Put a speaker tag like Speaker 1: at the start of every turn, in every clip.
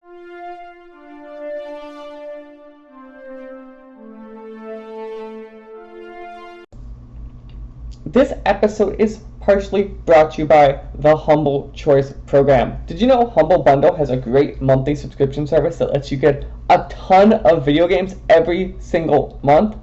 Speaker 1: This episode is partially brought to you by the Humble Choice program. Did you know Humble Bundle has a great monthly subscription service that lets you get a ton of video games every single month?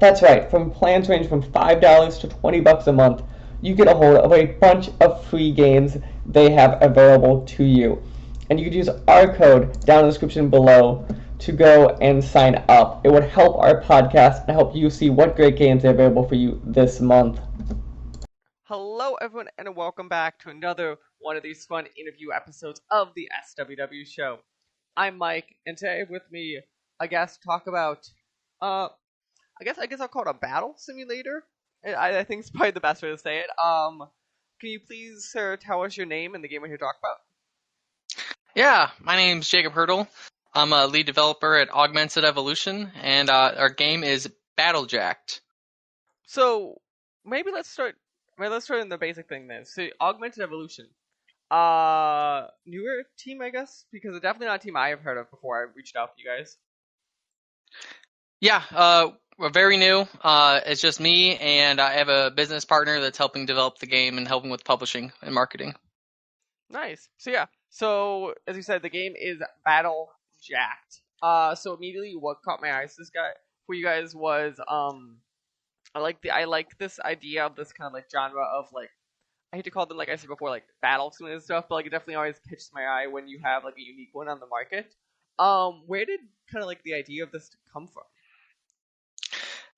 Speaker 1: That's right, from plans range from $5 to $20 a month, you get a hold of a bunch of free games they have available to you. And you could use our code down in the description below to go and sign up. It would help our podcast and help you see what great games are available for you this month.
Speaker 2: Hello, everyone, and welcome back to another one of these fun interview episodes of the SWW show. I'm Mike, and today with me, I guess, talk about, I guess I'll call it a battle simulator. I think it's probably the best way to say it. Can you please, sir, tell us your name and the game we're here to talk about?
Speaker 3: Yeah, my name's Jacob Hurdle. I'm a lead developer at Augmented Evolution, and our game is Battlejacked.
Speaker 2: So, maybe let's start in the basic thing then. So, Augmented Evolution. Newer team, I guess? Because it's definitely not a team I have heard of before I reached out to you guys.
Speaker 3: Yeah, we're very new. It's just me, and I have a business partner that's helping develop the game and helping with publishing and marketing.
Speaker 2: Nice. So, as you said, the game is Battlejacked. So immediately what caught my eyes for you guys was, I like this idea of this kind of like genre of like, I hate to call them, like I said before, like battle sim and stuff, but like it definitely always catches my eye when you have like a unique one on the market. Where did kind of like the idea of this come from?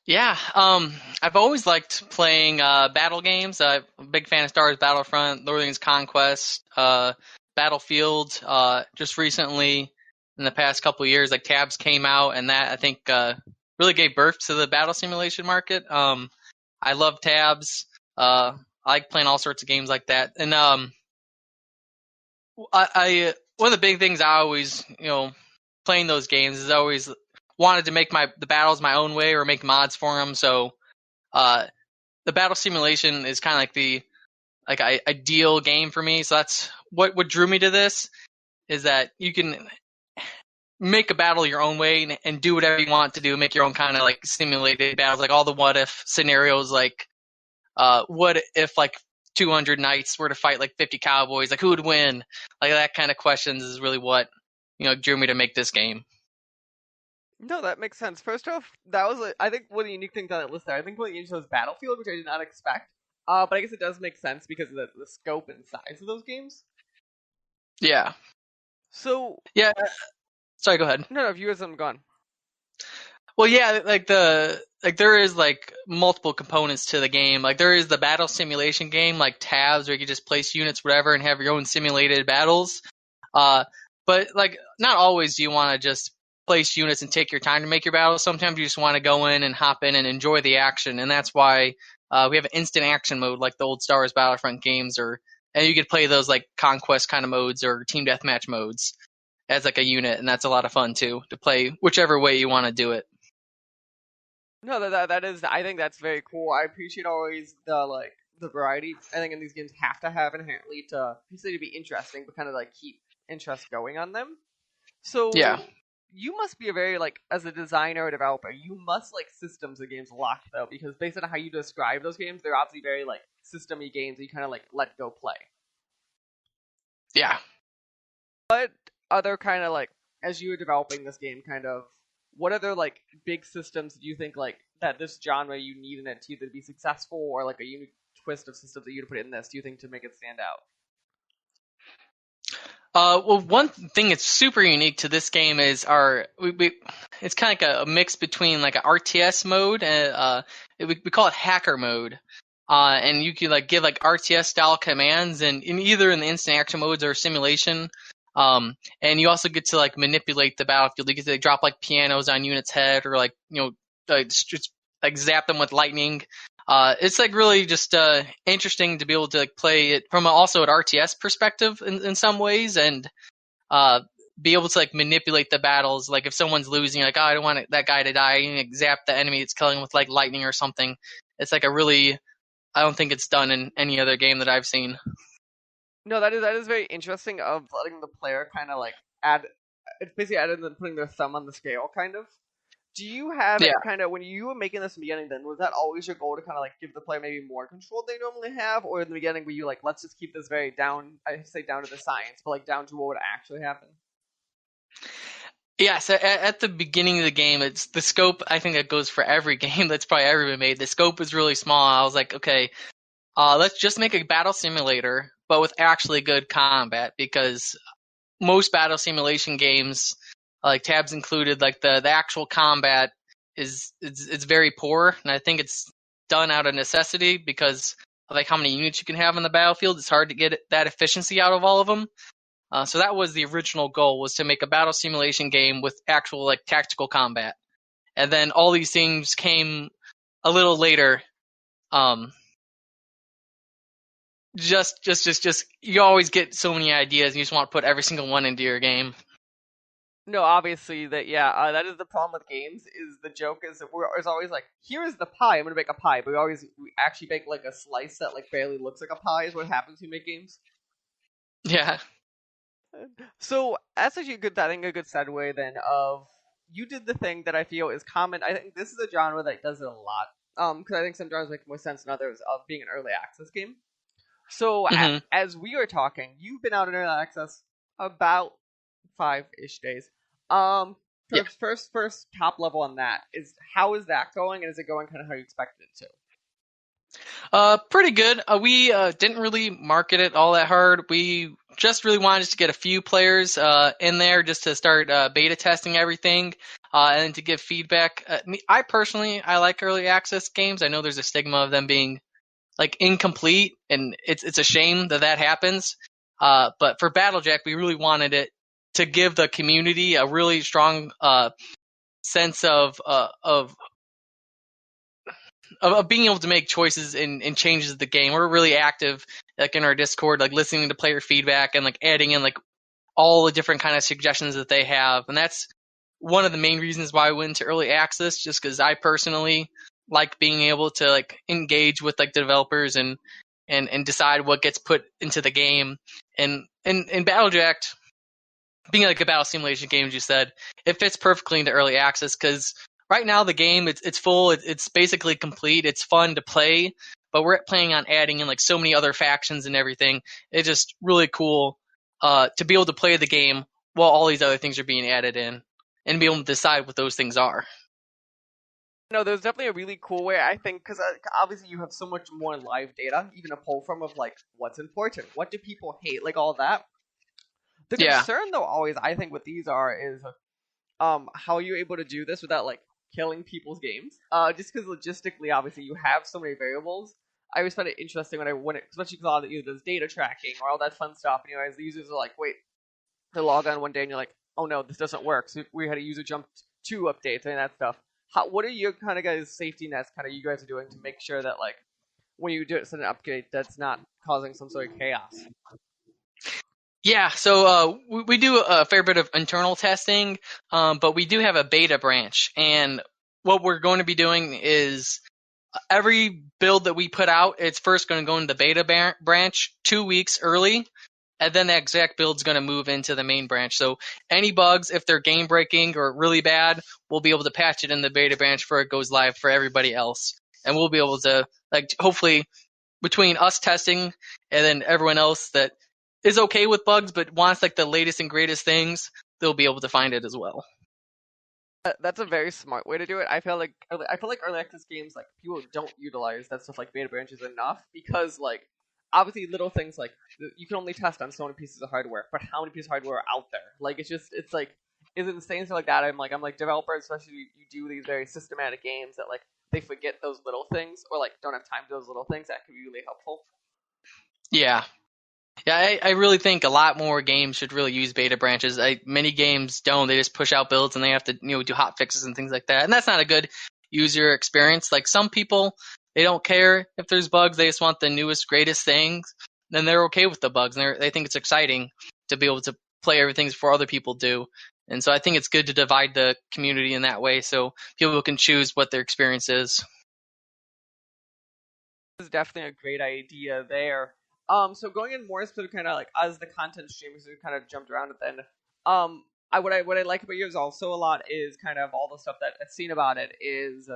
Speaker 3: Yeah, I've always liked playing battle games. I'm a big fan of Star Wars Battlefront, Lord of the Rings Conquest, Battlefield. Just recently, in the past couple of years, like Tabs came out, and that I think really gave birth to the battle simulation market. I love Tabs. I like playing all sorts of games like that. And I one of the big things I always, playing those games is I always wanted to make the battles my own way or make mods for them. So the battle simulation is kind of like the ideal game for me. So that's what drew me to this, is that you can make a battle your own way and do whatever you want to do, make your own kind of like simulated battles, like all the what if scenarios, like what if like 200 knights were to fight like 50 cowboys, like who would win? Like that kind of questions is really what drew me to make this game.
Speaker 2: No, that makes sense. First off, that was I think one of the unique things on that list there. I think one of the unique was Battlefield, which I did not expect. But I guess it does make sense because of the scope and size of those games.
Speaker 3: Yeah.
Speaker 2: So
Speaker 3: yeah. Sorry, go ahead.
Speaker 2: No, if you had something gone.
Speaker 3: Well, yeah, like there is like multiple components to the game. Like there is the battle simulation game, like Tabs, where you can just place units, whatever, and have your own simulated battles. But like not always do you want to just place units and take your time to make your battles. Sometimes you just want to go in and hop in and enjoy the action, and that's why we have an instant action mode like the old Star Wars Battlefront games, and you could play those like conquest kind of modes or team deathmatch modes as like a unit, and that's a lot of fun too, to play whichever way you want to do it.
Speaker 2: No, that is. I think that's very cool. I appreciate always the variety. I think in these games have to have inherently to be interesting, but kind of like keep interest going on them. So
Speaker 3: yeah.
Speaker 2: You must be a very, like, as a designer or developer, you must like systems of games a lot, though, because based on how you describe those games, they're obviously very, like, system-y games that you kind of, like, let go play.
Speaker 3: Yeah.
Speaker 2: What other kind of, like, as you were developing this game, kind of, what other, like, big systems do you think, like, that this genre you need in it to either be successful, or, like, a unique twist of systems that you to put in this, do you think, to make it stand out?
Speaker 3: Well, one thing that's super unique to this game is it's kind of like a mix between like an RTS mode and we call it hacker mode. And you can like give like RTS style commands and either in the instant action modes or simulation. And you also get to like manipulate the battlefield. You get to like, drop like pianos on units' head or like just like zap them with lightning. It's like really just interesting to be able to like play it from also an RTS perspective in some ways, and be able to like manipulate the battles. Like if someone's losing, like, oh, I don't want that guy to die, and like, zap the enemy that's killing him with like lightning or something. It's like I don't think it's done in any other game that I've seen.
Speaker 2: No, that is very interesting of letting the player kind of like it's basically added them putting their thumb on the scale, kind of. Do you have
Speaker 3: Yeah.
Speaker 2: kind of when you were making this in the beginning? Then was that always your goal to kind of like give the player maybe more control they normally have, or in the beginning were you like, let's just keep this very down? I say down to the science, but like down to what would actually happen?
Speaker 3: Yeah, so at the beginning of the game, it's the scope. I think that goes for every game that's probably ever been made. The scope was really small. I was like, okay, let's just make a battle simulator, but with actually good combat, because most battle simulation games, like tabs included, like the actual combat is it's very poor, and I think it's done out of necessity because of like how many units you can have on the battlefield. It's hard to get that efficiency out of all of them. So that was the original goal, was to make a battle simulation game with actual like tactical combat, and then all these things came a little later. Um, just you always get so many ideas, and you just want to put every single one into your game.
Speaker 2: No, obviously that is the problem with games. Is the joke is that it's always like, here is the pie. I'm gonna make a pie, but we actually make like a slice that like barely looks like a pie. Is what happens when you make games.
Speaker 3: Yeah.
Speaker 2: So that's actually a good. I think a good segue then of you did the thing that I feel is common. I think this is a genre that does it a lot. Because I think some genres make more sense than others of being an early access game. So as we are talking, you've been out in early access about 5-ish days.
Speaker 3: Yeah.
Speaker 2: First top level on that is how is that going, and is it going kind of how you expected it to?
Speaker 3: Pretty good. We didn't really market it all that hard. We just really wanted to get a few players in there just to start beta testing everything and to give feedback. I personally, I like early access games. I know there's a stigma of them being like incomplete, and it's a shame that that happens. But for Battlejack, we really wanted it to give the community a really strong sense of being able to make choices and changes to the game. We're really active, like in our Discord, like listening to player feedback and like adding in like all the different kind of suggestions that they have. And that's one of the main reasons why I went into early access, just because I personally like being able to like engage with like the developers and decide what gets put into the game. And in Battlejack, being like a battle simulation game, as you said, it fits perfectly into early access because right now the game it's full, it's basically complete, it's fun to play, but we're planning on adding in like so many other factions and everything. It's just really cool to be able to play the game while all these other things are being added in and be able to decide what those things are.
Speaker 2: No, there's definitely a really cool way, I think, because obviously you have so much more live data, even a pull from of like what's important, what do people hate, like all that. The concern, though, always I think with these is how you're able to do this without like killing people's games. Just because logistically, obviously, you have so many variables. I always find it interesting especially because a lot of it does data tracking or all that fun stuff. And you know, the users are like, wait, they log on one day and you're like, oh no, this doesn't work. So we had a user jump 2 updates and that stuff. What are your kind of guys' safety nets? Kind of you guys are doing to make sure that like when you do send an update, that's not causing some sort of chaos.
Speaker 3: Yeah, so we do a fair bit of internal testing, but we do have a beta branch. And what we're going to be doing is every build that we put out, it's first going to go into the beta branch 2 weeks early, and then that exact build's going to move into the main branch. So any bugs, if they're game breaking or really bad, we'll be able to patch it in the beta branch before it goes live for everybody else. And we'll be able to, like, hopefully between us testing and then everyone else that is okay with bugs but wants like the latest and greatest things, they'll be able to find it as well.
Speaker 2: That's a very smart way to do it. I feel like early access games, like people don't utilize that stuff like beta branches enough because like obviously little things like you can only test on so many pieces of hardware, but how many pieces of hardware are out there? Like it's like is insane stuff like that. I'm like developers, especially you do these very systematic games that like they forget those little things or like don't have time for those little things that could be really helpful.
Speaker 3: Yeah. Yeah, I really think a lot more games should really use beta branches. Many games don't. They just push out builds and they have to do hot fixes and things like that. And that's not a good user experience. Like some people, they don't care if there's bugs. They just want the newest, greatest things. Then they're okay with the bugs. And they think it's exciting to be able to play everything before other people do. And so I think it's good to divide the community in that way so people can choose what their experience is.
Speaker 2: This is definitely a great idea there. So going in more specific, kind of like as the content streamers who kind of jumped around at the end. what I like about yours also a lot is kind of all the stuff that I've seen about it is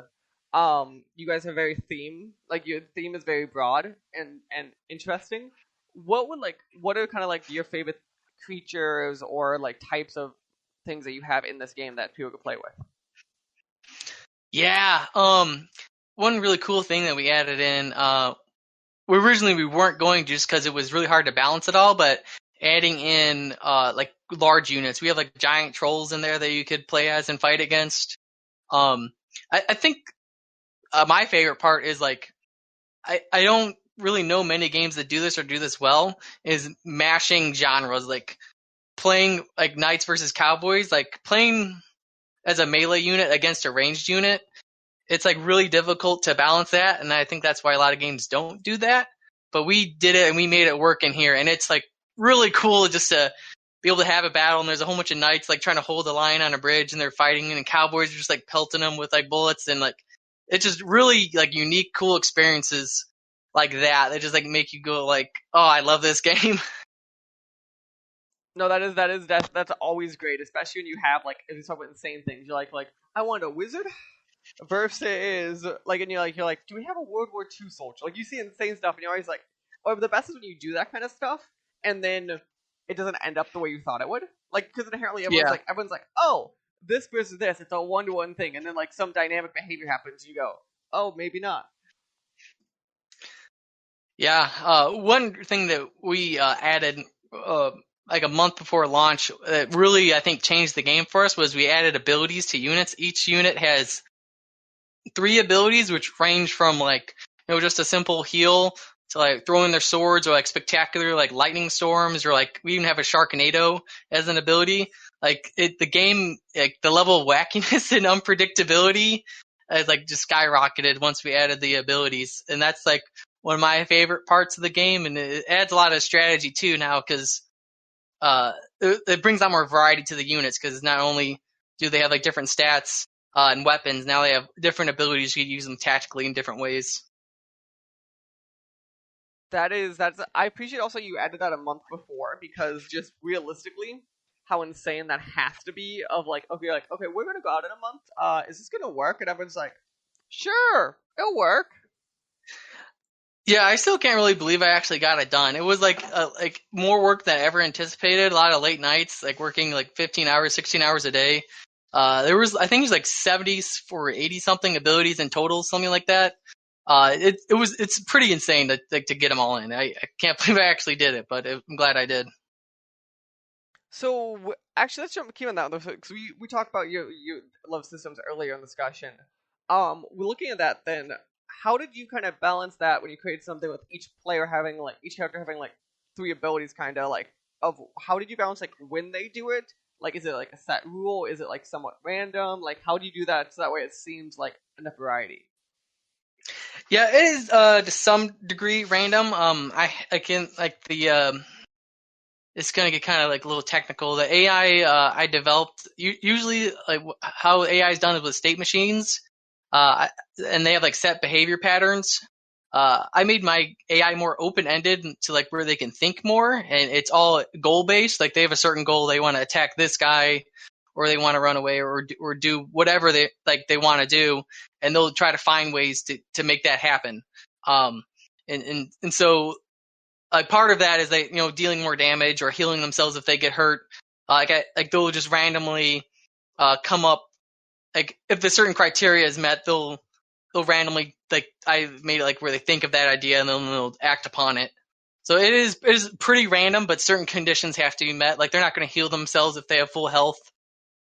Speaker 2: you guys are very theme, like your theme is very broad and interesting. What are kind of like your favorite creatures or like types of things that you have in this game that people could play with?
Speaker 3: Yeah. One really cool thing that we added in, originally we weren't going just because it was really hard to balance it all, but adding in like large units. We have like giant trolls in there that you could play as and fight against. I think my favorite part is like I don't really know many games that do this or do this well. Is mashing genres, like playing like knights versus cowboys, like playing as a melee unit against a ranged unit. It's like really difficult to balance that, and I think that's why a lot of games don't do that. But we did it and we made it work in here, and it's like really cool just to be able to have a battle. And there's a whole bunch of knights like trying to hold the line on a bridge, and they're fighting, and cowboys are just like pelting them with like bullets, and like it's just really like unique, cool experiences like that. That just like make you go like, oh, I love this game.
Speaker 2: No, that's always great, especially when you have like if you talk about insane things. You're like I want a wizard versus like, and you're like, do we have a World War II soldier? Like you see insane stuff, and you're always like, oh, but the best is when you do that kind of stuff, and then it doesn't end up the way you thought it would. Like because inherently
Speaker 3: Yeah.
Speaker 2: everyone's like, oh, this versus this, it's a 1-to-1 thing, and then like some dynamic behavior happens, you go, oh, maybe not.
Speaker 3: Yeah, one thing that we added like a month before launch that really I think changed the game for us was we added abilities to units. Each unit has 3 abilities, which range from like just a simple heal to like throwing their swords or like spectacular like lightning storms, or like we even have a Sharknado as an ability. Like the game, like the level of wackiness and unpredictability has like just skyrocketed once we added the abilities, and that's like one of my favorite parts of the game, and it adds a lot of strategy too now because it brings out more variety to the units, because not only do they have like different stats and weapons, now they have different abilities. You can use them tactically in different ways.
Speaker 2: That's I appreciate also you added that a month before because just realistically how insane that has to be of like okay we're gonna go out in a month, is this gonna work? And everyone's like, sure, it'll work.
Speaker 3: Yeah, I still can't really believe I actually got it done. It was like more work than I ever anticipated. A lot of late nights, like working like 15 hours, 16 hours a day. There was, I think it was like 70 for 80 something abilities in total, something like that. It's pretty insane to get them all in. I can't believe I actually did it, but I'm glad I did.
Speaker 2: So actually, let's keep on that because we talked about you love systems earlier in the discussion. We're looking at that then. How did you kind of balance that when you created something with each character having like 3 abilities, kind of like of how did you balance like when they do it? Like, is it like a set rule? Is it like somewhat random? Like, how do you do that so that way it seems like enough variety?
Speaker 3: Yeah, it is to some degree random. I can like the it's gonna get kind of like a little technical. The AI I developed usually like how AI is done is with state machines, and they have like set behavior patterns. I made my AI more open ended to like where they can think more, and it's all goal based. Like they have a certain goal, they want to attack this guy, or they want to run away, or do whatever they want to do, and they'll try to find ways to make that happen. Um, and so part of that is they dealing more damage or healing themselves if they get hurt. Like they'll just randomly come up, like if the certain criteria is met, they'll randomly, like I made it like where they think of that idea and then they'll act upon it. So it is pretty random, but certain conditions have to be met. Like they're not going to heal themselves if they have full health,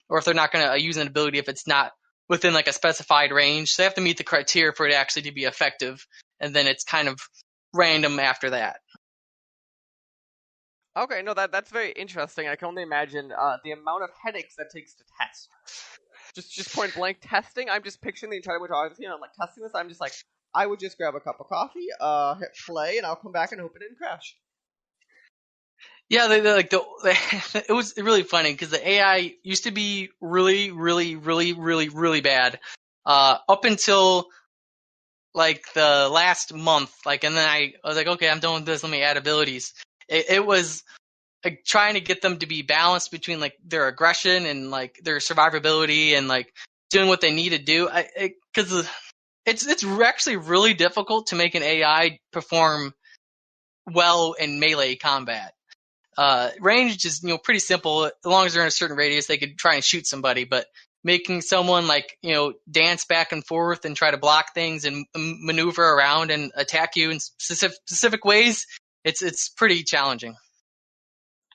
Speaker 3: or if they're not going to use an ability if it's not within like a specified range. So they have to meet the criteria for it actually to be effective, and then it's kind of random after that.
Speaker 2: Okay, no, that's very interesting. I can only imagine the amount of headaches that takes to test. Just point blank testing. I'm just picturing the entire autography, and I'm like testing this. I'm just like, I would just grab a cup of coffee, hit play, and I'll come back and hope it didn't crash.
Speaker 3: Yeah, it was really funny because the AI used to be really, really, really, really, really bad up until like the last month. Like, and then I was like, okay, I'm done with this. Let me add abilities. It was like trying to get them to be balanced between like their aggression and like their survivability and like doing what they need to do. Because it's actually really difficult to make an AI perform well in melee combat. Ranged is pretty simple. As long as they're in a certain radius, they could try and shoot somebody. But making someone like dance back and forth and try to block things and maneuver around and attack you in specific ways, it's pretty challenging.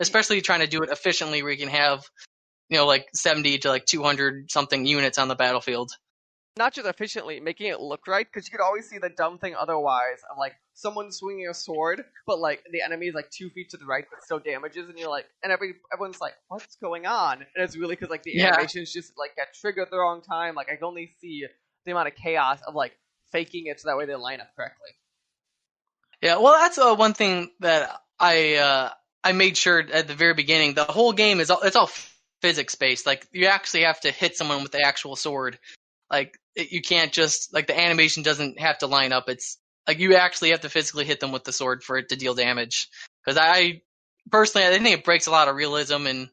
Speaker 3: Especially trying to do it efficiently, where you can have like 70 to like 200 something units on the battlefield.
Speaker 2: Not just efficiently, making it look right, because you could always see the dumb thing otherwise of like someone swinging a sword, but like the enemy is like 2 feet to the right, but still damages, and you're like, and everyone's like, what's going on? And it's really because like the animations just like get triggered at the wrong time. Like I can only see the amount of chaos of like faking it so that way they line up correctly.
Speaker 3: Yeah, well, that's one thing that I made sure at the very beginning. The whole game it's all physics based. Like you actually have to hit someone with the actual sword. Like you can't just like the animation doesn't have to line up. It's like you actually have to physically hit them with the sword for it to deal damage. Because I personally think it breaks a lot of realism in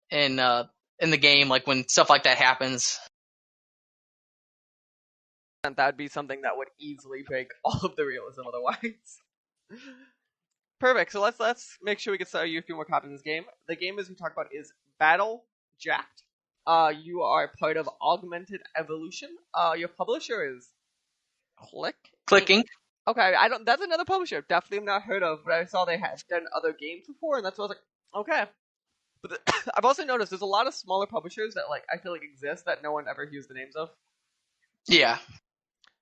Speaker 3: the game. Like when stuff like that happens.
Speaker 2: And that'd be something that would easily break all of the realism otherwise. Perfect. So let's make sure we can sell you a few more copies of this game. The game, as we talked about, is Battle Jacked. You are part of Augmented Evolution. Your publisher is
Speaker 3: Clicking.
Speaker 2: Okay, that's another publisher. Definitely have not heard of, but I saw they had done other games before, and that's why I was like, okay. But I've also noticed there's a lot of smaller publishers that like I feel like exist that no one ever hears the names of.
Speaker 3: Yeah.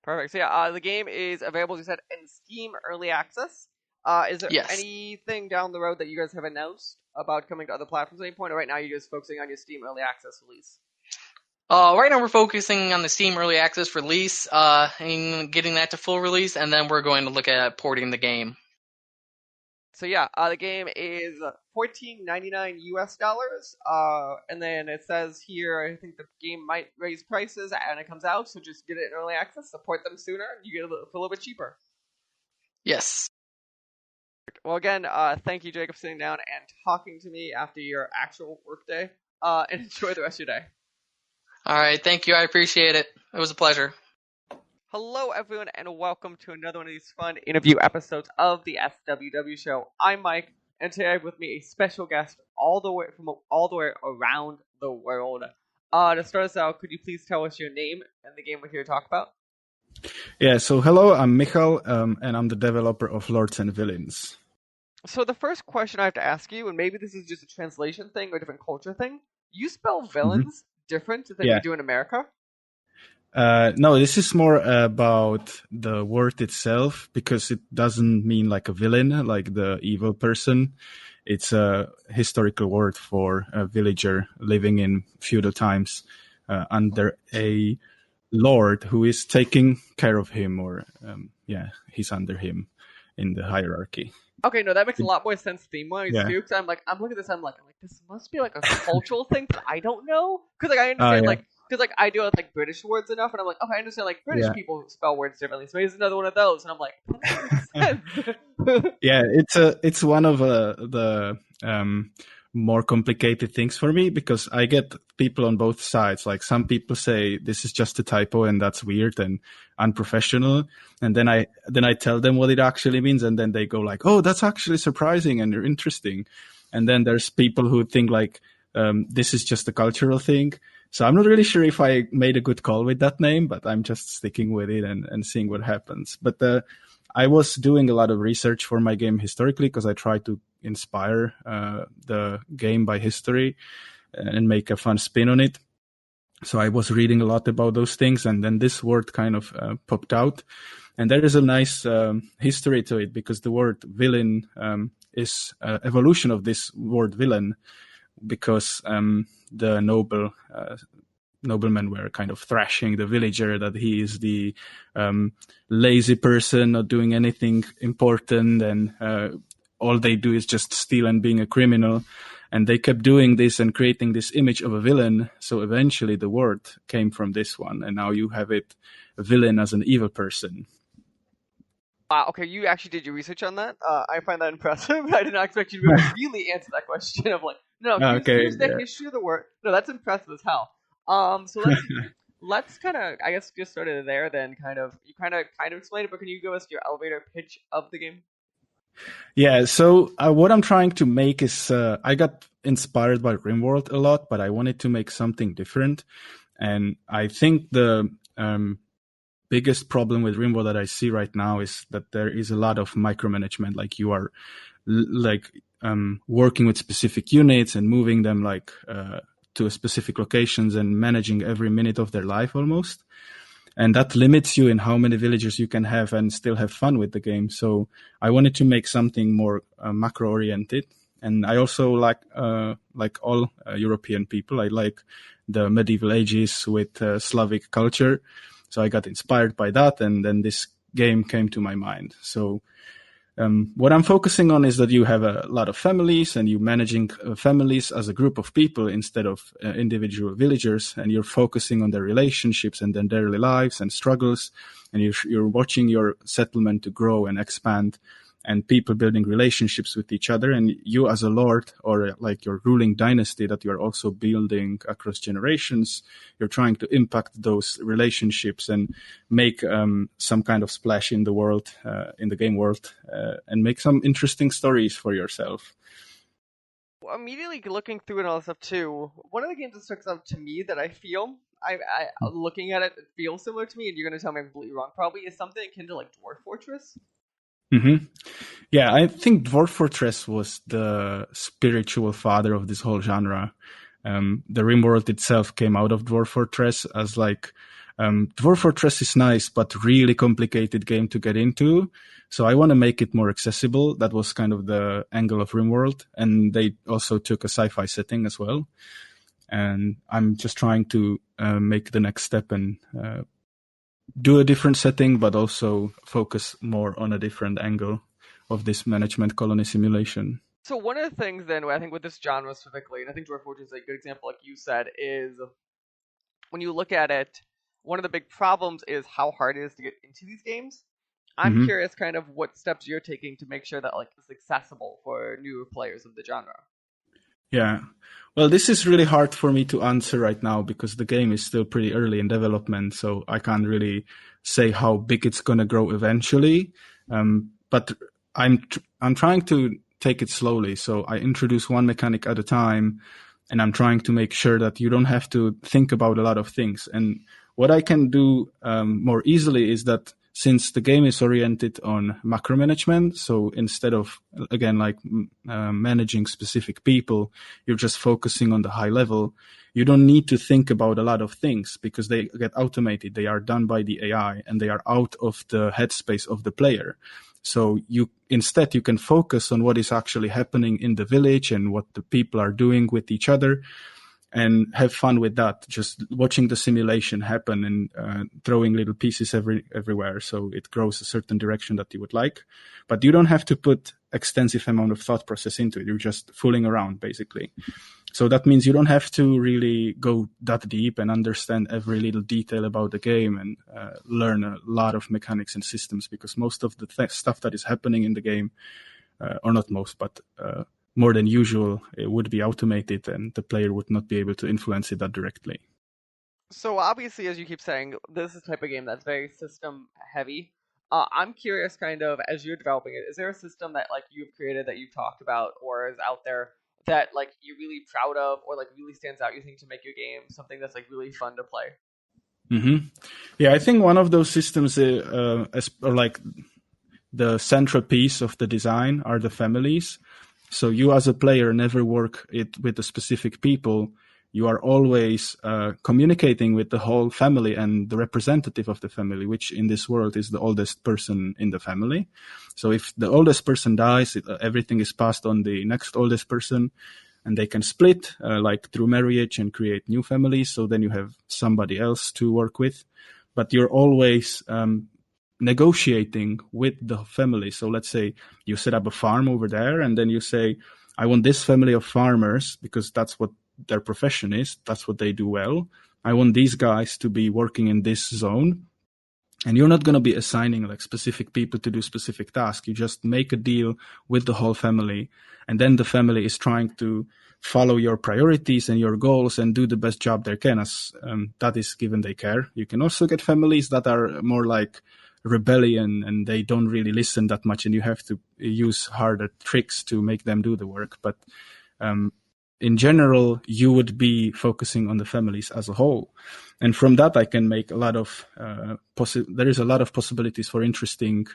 Speaker 2: Perfect. So yeah, the game is available, as you said, in Steam Early Access. Is there anything down the road that you guys have announced about coming to other platforms at any point, or right now you're just focusing on your Steam Early Access release?
Speaker 3: Right now we're focusing on the Steam Early Access release, and getting that to full release, and then we're going to look at porting the game.
Speaker 2: So yeah, the game is $14.99 US, and then it says here, I think the game might raise prices when it comes out, so just get it in early access, support them sooner, and you get it for a little bit cheaper.
Speaker 3: Yes.
Speaker 2: Well, again, thank you, Jacob, for sitting down and talking to me after your actual workday, and enjoy the rest of your day.
Speaker 3: All right, thank you. I appreciate it. It was a pleasure.
Speaker 2: Hello, everyone, and welcome to another one of these fun interview episodes of the SWW show. I'm Mike, and today I have with me a special guest all the way around the world. To start us out, could you please tell us your name and the game we're here to talk about?
Speaker 4: Yeah, so hello, I'm Michal, and I'm the developer of Lords and Villeins.
Speaker 2: So the first question I have to ask you, and maybe this is just a translation thing or a different culture thing, you spell villains different than you do in America?
Speaker 4: No, this is more about the word itself, because it doesn't mean like a villain, like the evil person. It's a historical word for a villager living in feudal times under a lord who is taking care of him, or he's under him in the hierarchy.
Speaker 2: Okay, no, that makes a lot more sense theme-wise too. Because I'm looking at this, I'm like, this must be like a cultural thing that I don't know. Because like I understand because like I deal with like British words enough, and I'm like, okay, I understand like British people spell words differently. So maybe it's another one of those, and I'm like, that makes sense.
Speaker 4: Yeah, it's one of the more complicated things for me, because I get people on both sides. Like some people say this is just a typo and that's weird and unprofessional, and then I tell them what it actually means, and then they go like, oh, that's actually surprising and interesting. And then there's people who think like this is just a cultural thing. So I'm not really sure if I made a good call with that name, but I'm just sticking with it and seeing what happens. But I was doing a lot of research for my game historically, because I try to inspire the game by history and make a fun spin on it. So I was reading a lot about those things, and then this word kind of popped out. And there is a nice history to it, because the word villain is an evolution of this word villain, because the noblemen were kind of thrashing the villager that he is the lazy person, not doing anything important, and all they do is just steal and being a criminal. And they kept doing this and creating this image of a villain. So eventually the word came from this one, and now you have it, a villain as an evil person.
Speaker 2: Wow, okay, you actually did your research on that. I find that impressive. I did not expect you to be able to really answer that question of like, no,
Speaker 4: Okay,
Speaker 2: here's the
Speaker 4: yeah.
Speaker 2: history of the word. No, that's impressive as hell. So let's kind of, I guess, just start it there. Then you kind of explain it, but can you give us your elevator pitch of the game?
Speaker 4: Yeah, so what I'm trying to make is I got inspired by RimWorld a lot, but I wanted to make something different. And I think the biggest problem with RimWorld that I see right now is that there is a lot of micromanagement. Like you are working with specific units and moving them to specific locations and managing every minute of their life almost. And that limits you in how many villagers you can have and still have fun with the game. So I wanted to make something more macro oriented. And I also like all European people, I like the medieval ages with Slavic culture. So I got inspired by that, and then this game came to my mind. So what I'm focusing on is that you have a lot of families, and you're managing families as a group of people instead of individual villagers, and you're focusing on their relationships and their daily lives and struggles, and you're watching your settlement to grow and expand, and people building relationships with each other, and you as a lord or like your ruling dynasty that you're also building across generations, you're trying to impact those relationships and make some kind of splash in the world, in the game world, and make some interesting stories for yourself.
Speaker 2: Immediately looking through and all this stuff too, one of the games that sticks out to me that I feel, I looking at it, it feels similar to me, and you're going to tell me I'm completely wrong probably, is something akin to like Dwarf Fortress.
Speaker 4: Mm-hmm. Yeah, I think Dwarf Fortress was the spiritual father of this whole genre. The RimWorld itself came out of Dwarf Fortress as Dwarf Fortress is nice, but really complicated game to get into. So I want to make it more accessible. That was kind of the angle of RimWorld. And they also took a sci-fi setting as well. And I'm just trying to make the next step and do a different setting, but also focus more on a different angle of this management colony simulation.
Speaker 2: So one of the things then, I think with this genre specifically, and I think Dwarf Fortress is a good example, like you said, is when you look at it, one of the big problems is how hard it is to get into these games. I'm curious kind of what steps you're taking to make sure that like it's accessible for newer players of the genre.
Speaker 4: Yeah. Well, this is really hard for me to answer right now because the game is still pretty early in development, so I can't really say how big it's going to grow eventually. But I'm trying to take it slowly. So I introduce one mechanic at a time, and I'm trying to make sure that you don't have to think about a lot of things. And what I can do more easily is that since the game is oriented on macro management, so instead of, again, like managing specific people, you're just focusing on the high level. You don't need to think about a lot of things because they get automated. They are done by the AI and they are out of the headspace of the player. So instead you can focus on what is actually happening in the village and what the people are doing with each other, and have fun with that, just watching the simulation happen and throwing little pieces everywhere so it grows a certain direction that you would like. But you don't have to put extensive amount of thought process into it. You're just fooling around, basically. So that means you don't have to really go that deep and understand every little detail about the game and learn a lot of mechanics and systems, because most of the stuff that is happening in the game, or not most, but more than usual, it would be automated and the player would not be able to influence it that directly.
Speaker 2: So obviously, as you keep saying, this is the type of game that's very system heavy. I'm curious, kind of, as you're developing it, is there a system that like you've created that you've talked about or is out there that like you're really proud of or like really stands out, you think, to make your game something that's like really fun to play?
Speaker 4: Mm-hmm. Yeah, I think one of those systems are like the central piece of the design are the families. So you as a player never work it with the specific people. You are always communicating with the whole family and the representative of the family, which in this world is the oldest person in the family. So if the oldest person dies, everything is passed on the next oldest person, and they can split like through marriage and create new families. So then you have somebody else to work with, but you're always negotiating with the family. So let's say you set up a farm over there, and then you say, I want this family of farmers because that's what their profession is. That's what they do well. I want these guys to be working in this zone. And you're not going to be assigning like specific people to do specific tasks. You just make a deal with the whole family, and then the family is trying to follow your priorities and your goals and do the best job they can, as that is given they care. You can also get families that are more like rebellion and they don't really listen that much, and you have to use harder tricks to make them do the work. But in general, you would be focusing on the families as a whole. And from that, I can make a lot of, there is a lot of possibilities for interesting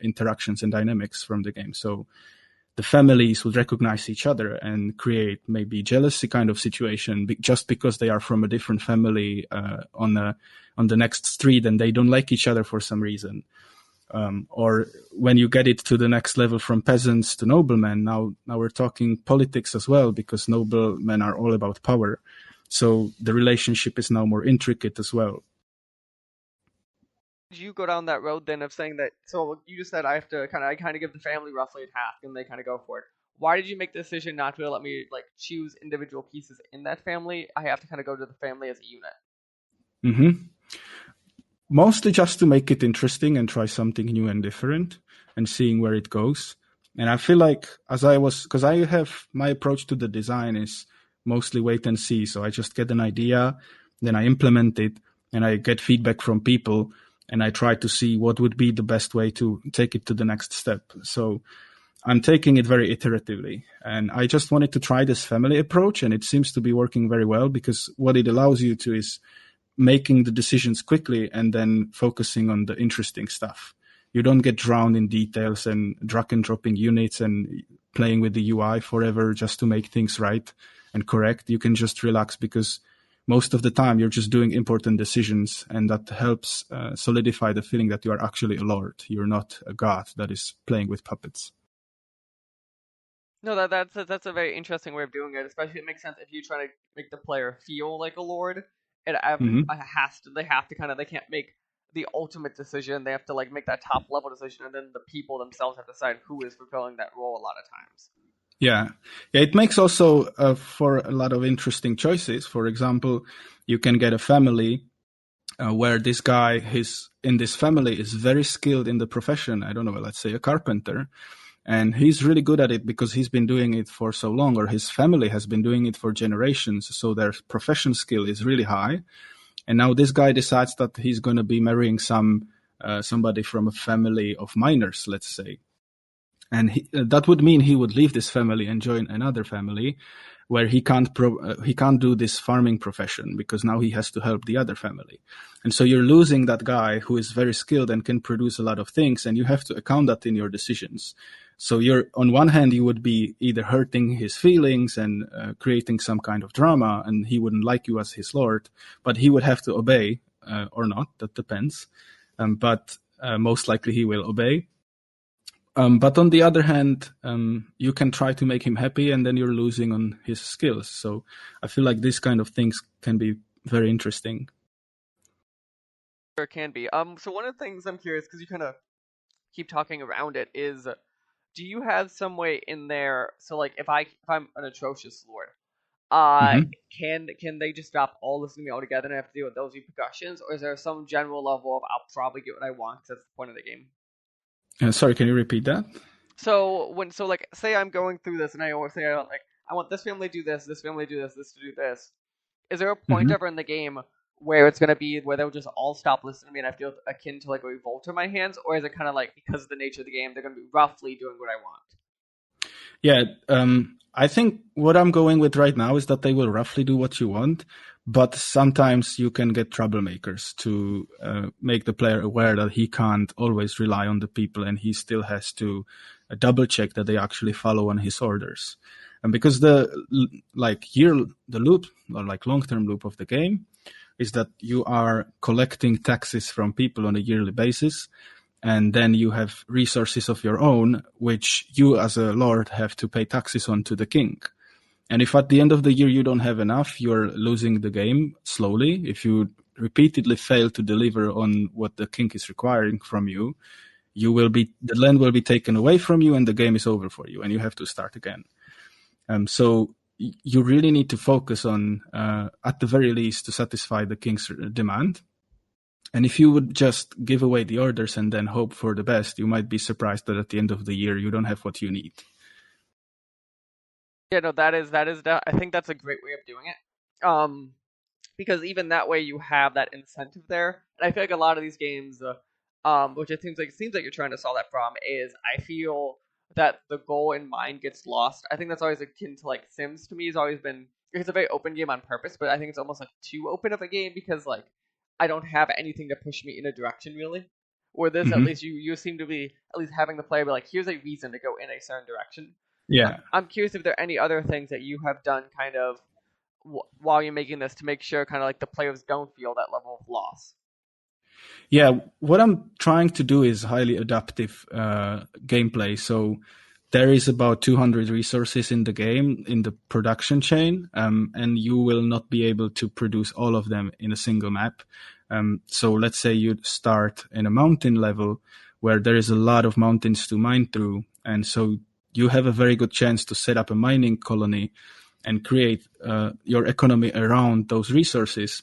Speaker 4: interactions and dynamics from the game. So the families would recognize each other and create maybe jealousy kind of situation just because they are from a different family on the next street and they don't like each other for some reason. Or when you get it to the next level from peasants to noblemen, now we're talking politics as well, because noblemen are all about power. So the relationship is now more intricate as well.
Speaker 2: Did you go down that road then of saying that? So you just said I kind of give the family roughly a task and they kind of go for it. Why did you make the decision not to let me like choose individual pieces in that family? I have to kind of go to the family as a unit.
Speaker 4: Mm-hmm. Mostly just to make it interesting and try something new and different and seeing where it goes. And I feel like because I have my approach to the design is mostly wait and see. So I just get an idea, then I implement it, and I get feedback from people, and I try to see what would be the best way to take it to the next step. So I'm taking it very iteratively. And I just wanted to try this family approach, and it seems to be working very well, because what it allows you to is making the decisions quickly and then focusing on the interesting stuff. You don't get drowned in details and drag and dropping units and playing with the UI forever just to make things right and correct. You can just relax, because most of the time you're just doing important decisions, and that helps solidify the feeling that you are actually a lord. You're not a god that is playing with puppets.
Speaker 2: No, that's a very interesting way of doing it. Especially, it makes sense if you try to make the player feel like a lord. They can't make the ultimate decision. They have to like make that top level decision, and then the people themselves have to decide who is fulfilling that role a lot of times.
Speaker 4: Yeah, it makes also for a lot of interesting choices. For example, you can get a family where this guy in this family is very skilled in the profession. I don't know, let's say a carpenter. And he's really good at it because he's been doing it for so long, or his family has been doing it for generations. So their profession skill is really high. And now this guy decides that he's going to be marrying somebody from a family of miners, let's say. And that would mean he would leave this family and join another family where he can't do this farming profession, because now he has to help the other family. And so you're losing that guy who is very skilled and can produce a lot of things, and you have to account that in your decisions. So on one hand, you would be either hurting his feelings and creating some kind of drama, and he wouldn't like you as his lord, but he would have to obey or not. That depends. But most likely he will obey. But on the other hand, you can try to make him happy, and then you're losing on his skills. So I feel like these kind of things can be very interesting.
Speaker 2: Sure, it can be. So one of the things I'm curious, because you kind of keep talking around it, is do you have some way in there? So like if I'm an atrocious lord, can they just stop all listening to me altogether and I have to deal with those repercussions, or is there some general level of I'll probably get what I want because that's the point of the game?
Speaker 4: Sorry, can you repeat that?
Speaker 2: So like say I'm going through this and I always say I want this family to do this family to do this to do this. Is there a point ever in the game where it's gonna be where they'll just all stop listening to me and I feel akin to like a revolt in my hands, or is it kind of like because of the nature of the game they're gonna be roughly doing what I want?
Speaker 4: Yeah, I think what I'm going with right now is that they will roughly do what you want, but sometimes you can get troublemakers to make the player aware that he can't always rely on the people, and he still has to double check that they actually follow on his orders. And because the loop, or like long-term loop of the game, is that you are collecting taxes from people on a yearly basis, and then you have resources of your own, which you as a lord have to pay taxes on to the king. And if at the end of the year you don't have enough, you're losing the game slowly. If you repeatedly fail to deliver on what the king is requiring from you, the land will be taken away from you and the game is over for you and you have to start again. So you really need to focus on, at the very least, to satisfy the king's demand. And if you would just give away the orders and then hope for the best, you might be surprised that at the end of the year you don't have what you need.
Speaker 2: Yeah, no, I think that's a great way of doing it. Because even that way you have that incentive there. And I feel like a lot of these games, which it seems like you're trying to solve that problem, is I feel that the goal in mind gets lost. I think that's always akin to like Sims to me. Has always been, it's a very open game on purpose, but I think it's almost like too open of a game because like I don't have anything to push me in a direction really. Where this, at least you seem to be at least having the player be like, here's a reason to go in a certain direction.
Speaker 4: Yeah.
Speaker 2: I'm curious if there are any other things that you have done kind of while you're making this to make sure kind of like the players don't feel that level of loss.
Speaker 4: Yeah, what I'm trying to do is highly adaptive gameplay. So there is about 200 resources in the game, in the production chain, and you will not be able to produce all of them in a single map. So let's say you start in a mountain level where there is a lot of mountains to mine through, and so you have a very good chance to set up a mining colony and create your economy around those resources.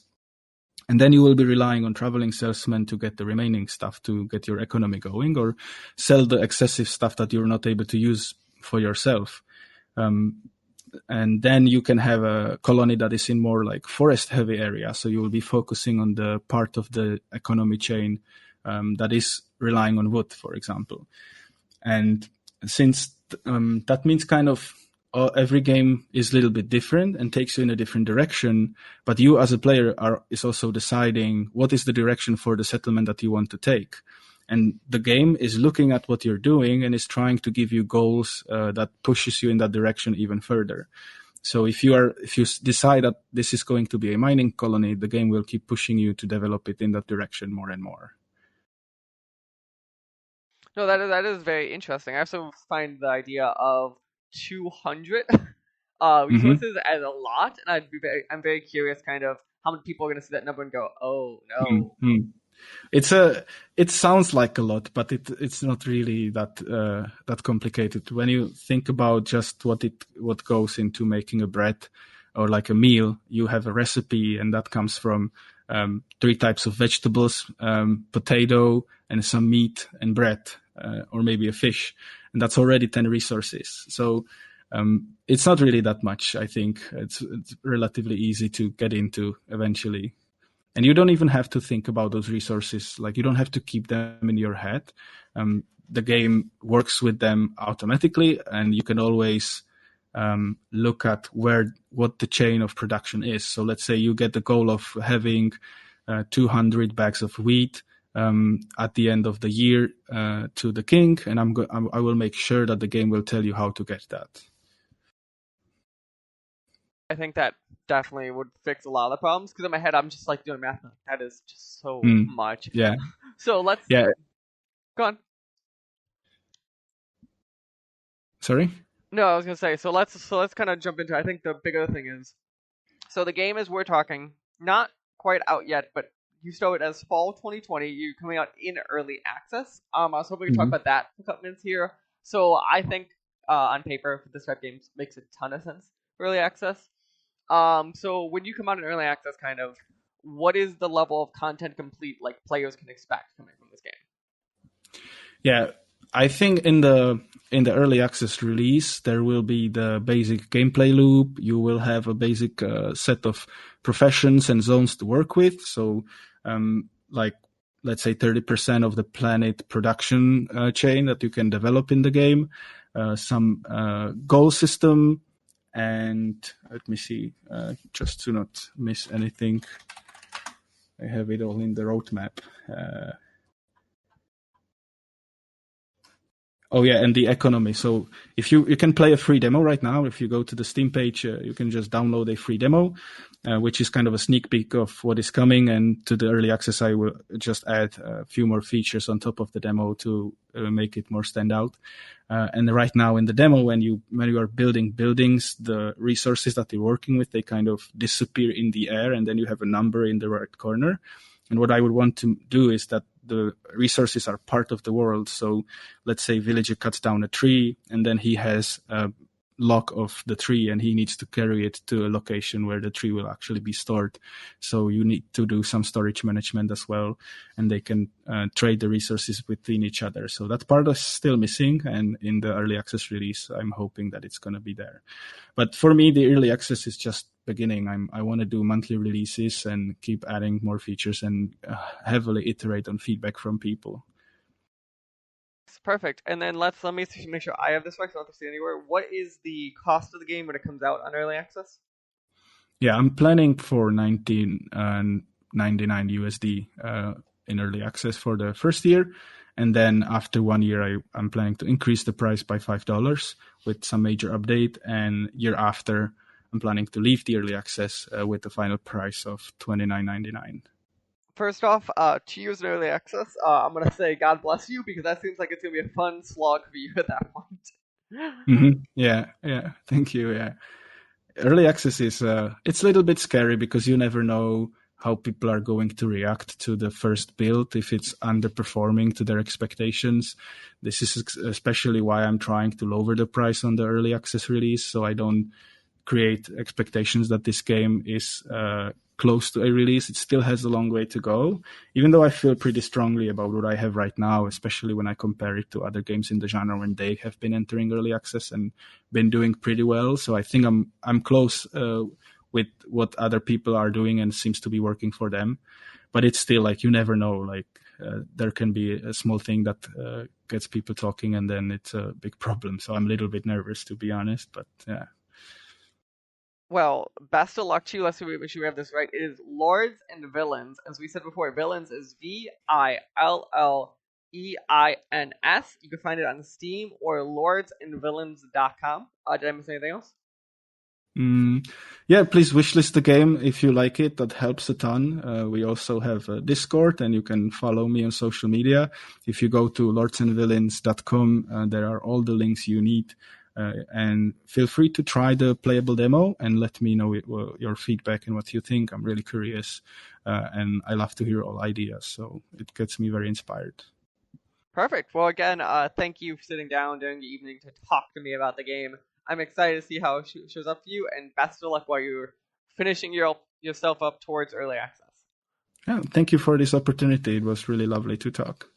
Speaker 4: And then you will be relying on traveling salesmen to get the remaining stuff to get your economy going, or sell the excessive stuff that you're not able to use for yourself. And then you can have a colony that is in more like forest heavy area. So you will be focusing on the part of the economy chain that is relying on wood, for example. And since that means kind of every game is a little bit different and takes you in a different direction, but you as a player is also deciding what is the direction for the settlement that you want to take. And the game is looking at what you're doing and is trying to give you goals that pushes you in that direction even further. So if you decide that this is going to be a mining colony, the game will keep pushing you to develop it in that direction more and more.
Speaker 2: No, that is very interesting. I also find the idea of 200 resources as a lot, and I'm very curious, kind of how many people are going to see that number and go, "Oh no."
Speaker 4: It sounds like a lot, but it's not really that complicated. When you think about just what goes into making a bread or like a meal, you have a recipe, and that comes from 3 types of vegetables, potato, and some meat and bread, or maybe a fish, and that's already 10 resources. So it's not really that much. I think it's relatively easy to get into eventually. And you don't even have to think about those resources. Like, you don't have to keep them in your head. The game works with them automatically, and you can always look at what the chain of production is. So let's say you get the goal of having 200 bags of wheat at the end of the year to the king, and I will make sure that the game will tell you how to get that.
Speaker 2: I think that definitely would fix a lot of the problems, because in my head I'm just like doing math. That is just so much.
Speaker 4: Yeah.
Speaker 2: So let's.
Speaker 4: Yeah.
Speaker 2: Go on.
Speaker 4: Sorry?
Speaker 2: No, I was gonna say. So let's kind of jump into. I think the bigger thing is. So the game is, we're talking, not quite out yet, but you show it as fall 2020. You're coming out in early access. I was hoping we could talk about that for a couple minutes here. So I think on paper, this type of game makes a ton of sense for early access. So when you come out in early access, kind of, what is the level of content complete like players can expect coming from this game?
Speaker 4: Yeah, I think in the early access release, there will be the basic gameplay loop. You will have a basic set of professions and zones to work with. So, like, let's say 30% of the planet production chain that you can develop in the game, some goal system, and let me see, just to not miss anything, I have it all in the roadmap. Oh yeah, and the economy. So if you can play a free demo right now. If you go to the Steam page, you can just download a free demo, which is kind of a sneak peek of what is coming. And to the early access, I will just add a few more features on top of the demo to make it more stand out. And right now in the demo, when you are building buildings, the resources that you're working with, they kind of disappear in the air, and then you have a number in the right corner. And what I would want to do is that the resources are part of the world. So let's say villager cuts down a tree, and then he has lock of the tree, and he needs to carry it to a location where the tree will actually be stored. So you need to do some storage management as well, and they can trade the resources between each other. So that part is still missing, and in the early access release, I'm hoping that it's going to be there. But for me, the early access is just beginning. I want to do monthly releases and keep adding more features and heavily iterate on feedback from people.
Speaker 2: Perfect. And then let me make sure I have this right, so I don't have to see it anywhere. What is the cost of the game when it comes out on early access?
Speaker 4: Yeah, I'm planning for 19.99 USD in early access for the first year. And then after 1 year, I'm planning to increase the price by $5 with some major update. And year after, I'm planning to leave the early access with the final price of $29.99.
Speaker 2: First off, 2 years in early access, I'm going to say God bless you, because that seems like it's going to be a fun slog for you at that point.
Speaker 4: Mm-hmm. Yeah, thank you, yeah. Early access is it's a little bit scary because you never know how people are going to react to the first build if it's underperforming to their expectations. This is especially why I'm trying to lower the price on the early access release, so I don't create expectations that this game is close to a release. It still has a long way to go, even though I feel pretty strongly about what I have right now, especially when I compare it to other games in the genre when they have been entering early access and been doing pretty well. So I think I'm close with what other people are doing and seems to be working for them. But it's still like you never know. Like there can be a small thing that gets people talking, and then it's a big problem. So I'm a little bit nervous, to be honest. But yeah.
Speaker 2: Well, best of luck to you. Let's make sure we have this right. It is Lords and Villeins. As we said before, Villeins is VILLEINS. You can find it on Steam or lordsandvillains.com. Did I miss anything else?
Speaker 4: Yeah, please wishlist the game if you like it. That helps a ton. We also have a Discord, and you can follow me on social media. If you go to lordsandvillains.com, there are all the links you need. And feel free to try the playable demo and let me know your feedback and what you think. I'm really curious, and I love to hear all ideas, so it gets me very inspired.
Speaker 2: Perfect. Well, again, thank you for sitting down during the evening to talk to me about the game. I'm excited to see how it shows up for you, and best of luck while you're finishing yourself up towards early access.
Speaker 4: Yeah, thank you for this opportunity. It was really lovely to talk.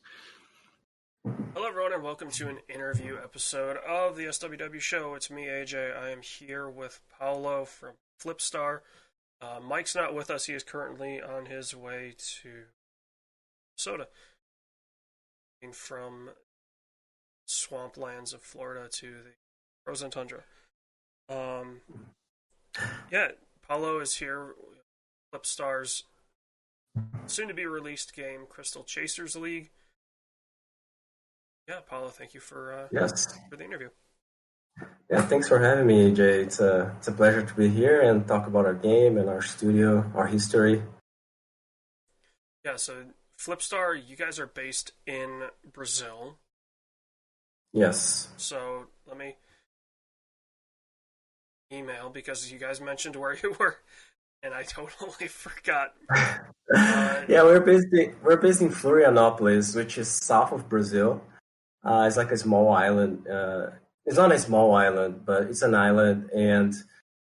Speaker 5: Hello everyone and welcome to an interview episode of the SWW show. It's me, AJ. I am here with Paolo from Flipstar. Mike's not with us. He is currently on his way to Minnesota. From swamplands of Florida to the frozen tundra. Yeah, Paolo is here. Flipstar's soon-to-be released game, Crystal Chasers League. Yeah, Paolo, thank you for the interview.
Speaker 6: Yeah, thanks for having me, AJ. It's a pleasure to be here and talk about our game and our studio, our history.
Speaker 5: Yeah, so Flipstar, you guys are based in Brazil.
Speaker 6: Yes.
Speaker 5: So let me email because you guys mentioned where you were, and I totally forgot.
Speaker 6: Yeah, we're based in Florianópolis, which is south of Brazil. It's like a small island. It's not a small island, but it's an island, and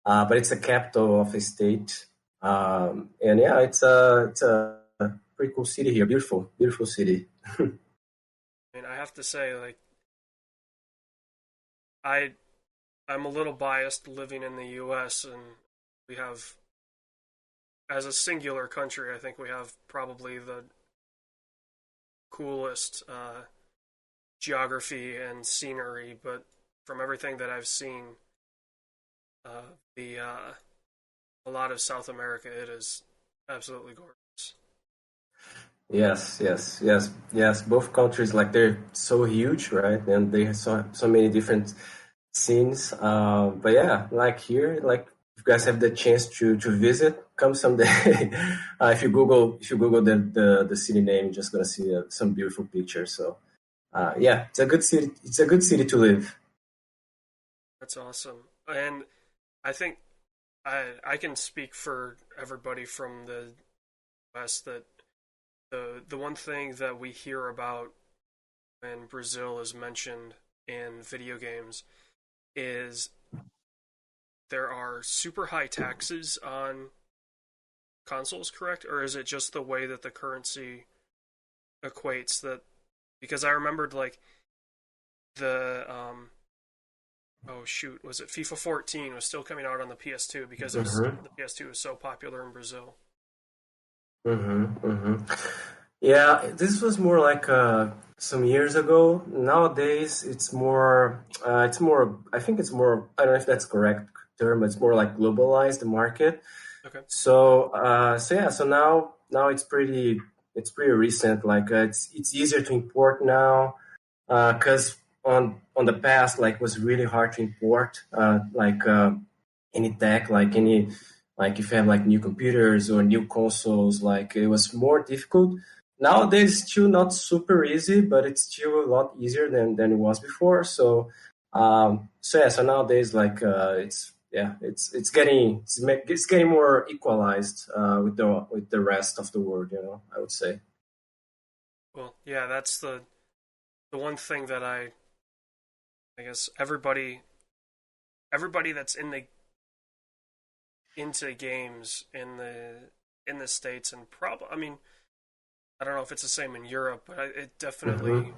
Speaker 6: but it's the capital of a state. And yeah, it's a pretty cool city here. Beautiful city.
Speaker 5: I mean, I have to say, like, I'm a little biased living in the U.S., and we have, as a singular country, I think we have probably the coolest geography and scenery, but from everything that I've seen, a lot of South America, it is absolutely gorgeous.
Speaker 6: Yes. Both countries, like, they're so huge, right? And they have so many different scenes. But yeah, like here, like, if you guys have the chance to visit, come someday. If you Google the city name, you're just gonna see some beautiful pictures. So yeah, it's a good city. It's a good city to live.
Speaker 5: That's awesome, and I think I can speak for everybody from the West that the one thing that we hear about when Brazil is mentioned in video games is there are super high taxes on consoles, correct? Or is it just the way that the currency equates that? Because I remembered like the oh shoot, was it FIFA 14 was still coming out on the PS2 because it was, the PS2 was so popular in Brazil.
Speaker 6: Yeah, this was more like some years ago. Nowadays, it's more. It's more. I think it's more. I don't know if that's correct term. It's more like globalized the market.
Speaker 5: Okay.
Speaker 6: So, so yeah. So now it's pretty. It's pretty recent. Like it's easier to import now, because on the past, like was really hard to import. Any tech, like if you have like new computers or new consoles, like it was more difficult. Nowadays, it's still not super easy, but it's still a lot easier than it was before. So nowadays, like it's getting more equalized with the rest of the world. I would say.
Speaker 5: Well, yeah, that's the one thing that I guess everybody that's into games in the States and probably, I mean, I don't know if it's the same in Europe, but it definitely,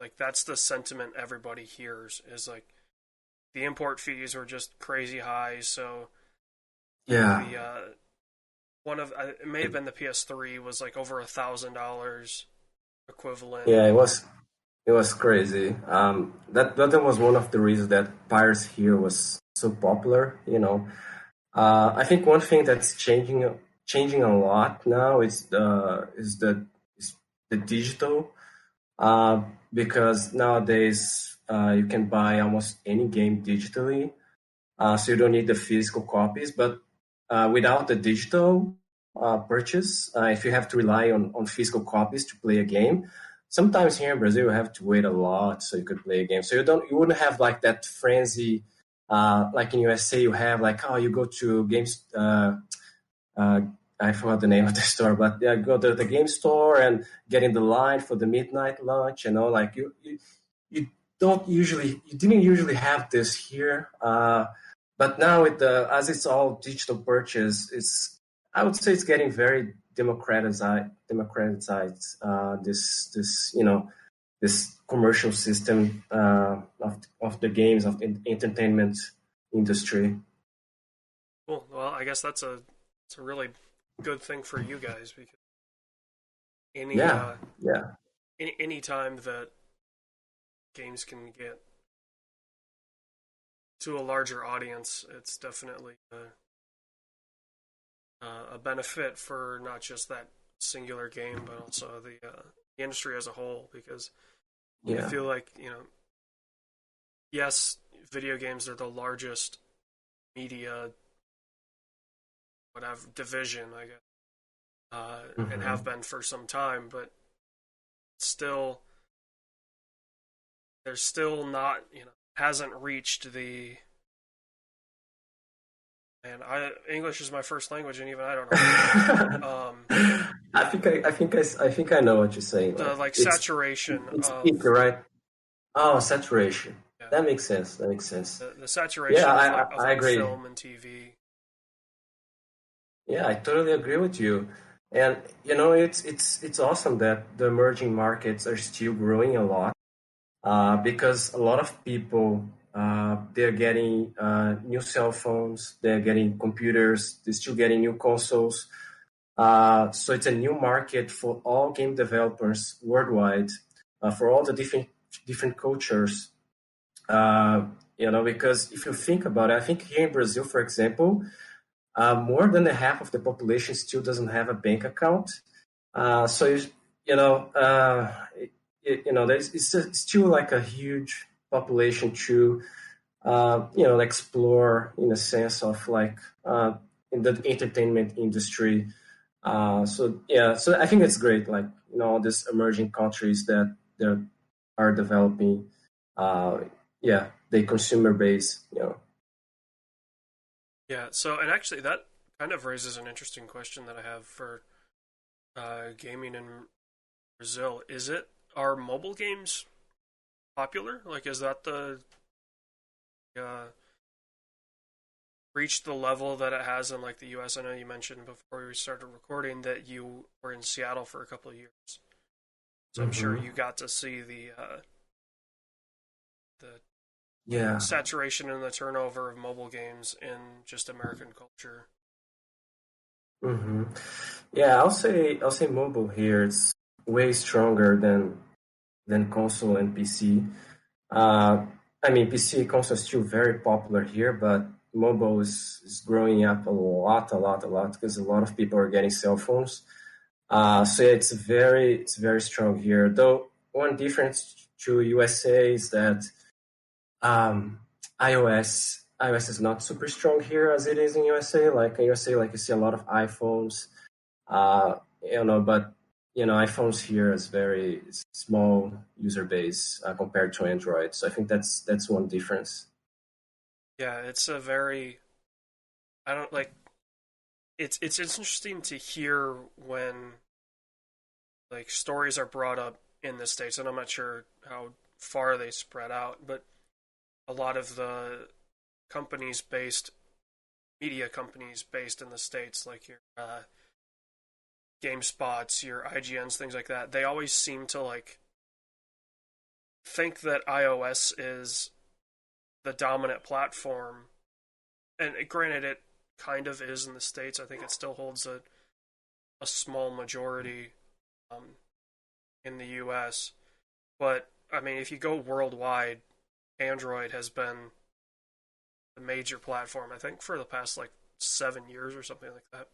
Speaker 5: like, that's the sentiment everybody hears is like the import fees were just crazy high. So
Speaker 6: Yeah.
Speaker 5: the one of it may have been the PS3 was like over $1,000 equivalent.
Speaker 6: Yeah, it was crazy. That was one of the reasons that Pirates here was so popular. I think one thing that's changing a lot now is the digital, because nowadays you can buy almost any game digitally, so you don't need the physical copies. But without the digital purchase, if you have to rely on physical copies to play a game, sometimes here in Brazil you have to wait a lot so you could play a game. So you wouldn't have like that frenzy. Like in USA, you have like, oh, you go to games. I forgot the name of the store, but yeah, go to the game store and get in the line for the midnight lunch. Like you didn't usually have this here. But now as it's all digital purchase, I would say it's getting very democratized. This commercial system of the games of the entertainment industry.
Speaker 5: Cool. Well, I guess it's a really good thing for you guys because any time that games can get to a larger audience, it's definitely a benefit for not just that singular game, but also the industry as a whole. Because I feel like yes, video games are the largest media whatever division, I guess, and have been for some time, but still, there's still not, hasn't reached the. And English is my first language, and even I don't know.
Speaker 6: I think I know what you're saying.
Speaker 5: The saturation.
Speaker 6: It's peak, right? Oh, saturation. Yeah. That makes sense.
Speaker 5: The saturation of
Speaker 6: I agree.
Speaker 5: Film and TV.
Speaker 6: Yeah, I totally agree with you. And it's awesome that the emerging markets are still growing a lot, because a lot of people they're getting new cell phones, they're getting computers, they're still getting new consoles. So it's a new market for all game developers worldwide, for all the different cultures. Because if you think about it, I think here in Brazil, for example, more than half of the population still doesn't have a bank account. There's it's still like a huge population to explore, in a sense of like in the entertainment industry. So I think it's great, like all these emerging countries that are developing the consumer base.
Speaker 5: Yeah, so, and actually that kind of raises an interesting question that I have for gaming in Brazil. Are mobile games popular? Like, is that the reached the level that it has in like the US. I know you mentioned before we started recording that you were in Seattle for a couple of years, so I'm sure you got to see the
Speaker 6: Yeah.
Speaker 5: saturation and the turnover of mobile games in just American culture.
Speaker 6: hmm Yeah, I'll say mobile here. It's way stronger than console and PC. I mean, PC console is still very popular here, but mobile is growing up a lot, because a lot of people are getting cell phones. So yeah, it's very strong here. Though one difference to USA is that um, iOS is not super strong here as it is in USA. Like in USA, like you see a lot of iPhones, but iPhones here is very small user base compared to Android. So I think that's one difference.
Speaker 5: Yeah, it's a very I don't like it's interesting to hear when like stories are brought up in the States, and I'm not sure how far they spread out, but a lot of the media companies based in the States, like your GameSpots, your IGNs, things like that, they always seem to like think that iOS is the dominant platform. And granted, it kind of is in the States. I think it still holds a small majority in the US. But, I mean, if you go worldwide, Android has been the major platform, I think, for the past, like, 7 years or something like that.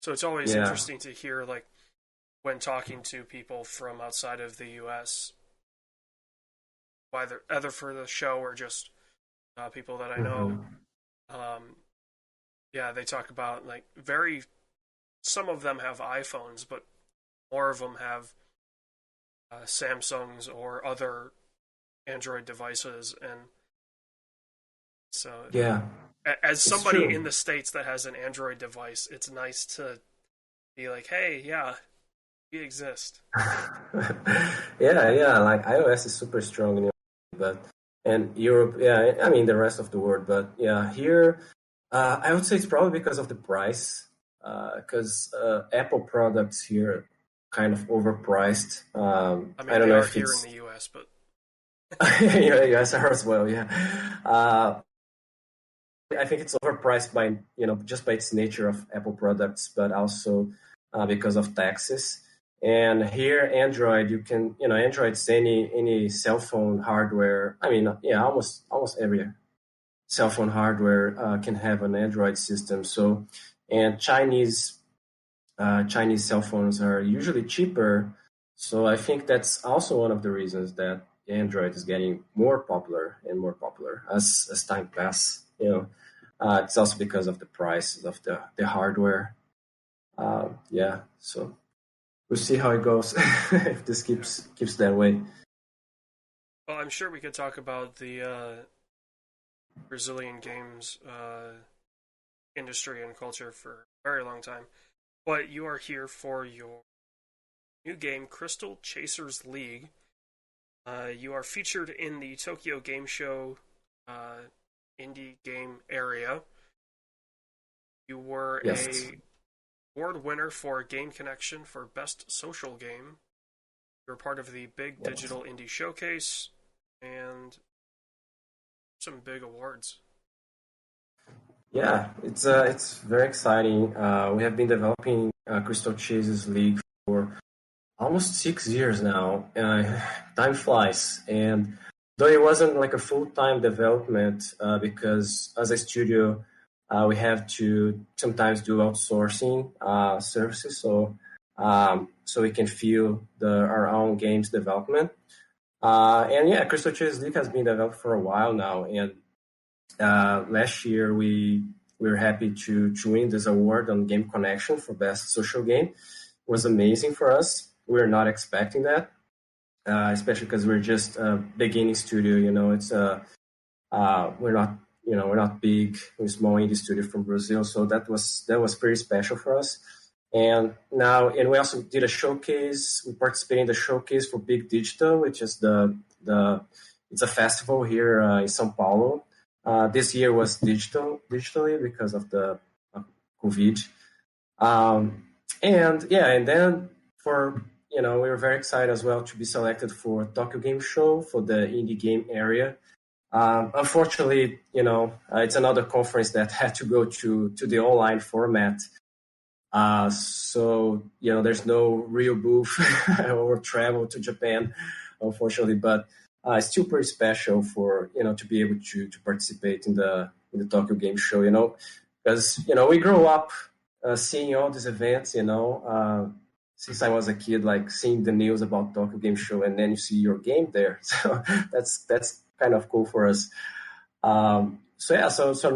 Speaker 5: So it's always interesting to hear, like, when talking to people from outside of the US, either for the show or just people that I know. They talk about, like, some of them have iPhones, but more of them have Samsungs or other Android devices. And so,
Speaker 6: Yeah,
Speaker 5: as
Speaker 6: it's
Speaker 5: somebody
Speaker 6: true.
Speaker 5: in the States that has an Android device, it's nice to be like, hey, yeah, we exist.
Speaker 6: Yeah. Like iOS is super strong in Europe, and Europe, yeah. I mean the rest of the world, but yeah, here, I would say it's probably because of the price, because Apple products here are kind of overpriced.
Speaker 5: I
Speaker 6: I
Speaker 5: mean,
Speaker 6: don't
Speaker 5: they
Speaker 6: know
Speaker 5: are
Speaker 6: if
Speaker 5: here in
Speaker 6: it's
Speaker 5: the US, but
Speaker 6: yeah, US are as well. Yeah, I think it's overpriced by just by its nature of Apple products, but also because of taxes. And here, Android, Android's any cell phone hardware. I mean, yeah, almost every cell phone hardware can have an Android system. So, and Chinese cell phones are usually cheaper. So I think that's also one of the reasons that Android is getting more popular and more popular as time passes. It's also because of the price of the hardware. Yeah, so we'll see how it goes if this
Speaker 5: yeah.
Speaker 6: keeps that way.
Speaker 5: Well, I'm sure we could talk about the Brazilian games industry and culture for a very long time. But you are here for your new game, Crystal Chasers League. You are featured in the Tokyo Game Show indie game area. You were
Speaker 6: Yes.
Speaker 5: a award winner for Game Connection for Best Social Game. You were part of the Big Digital Indie Showcase and some big awards.
Speaker 6: Yeah, it's very exciting. We have been developing Crystal Chasers League for almost 6 years now. Time flies, and though it wasn't like a full-time development, because as a studio, we have to sometimes do outsourcing services, so we can fuel our own games development. And yeah, Crystal Chase League has been developed for a while now, and last year we were happy to win this award on Game Connection for Best Social Game. It was amazing for us. We were not expecting that, especially because we're just a beginning studio. We're not big. We're a small indie studio from Brazil, so that was pretty special for us. And we also did a showcase. We participated in the showcase for Big Digital, which is it's a festival here in São Paulo. This year was digitally because of the COVID. And then we were very excited as well to be selected for Tokyo Game Show for the indie game area. Unfortunately, it's another conference that had to go to the online format. So there's no real booth or travel to Japan, unfortunately, but it's still pretty special for to be able to participate in the Tokyo Game Show. Because we grew up seeing all these events. Since I was a kid, like seeing the news about Tokyo Game Show, and then you see your game there. So that's kind of cool for us. So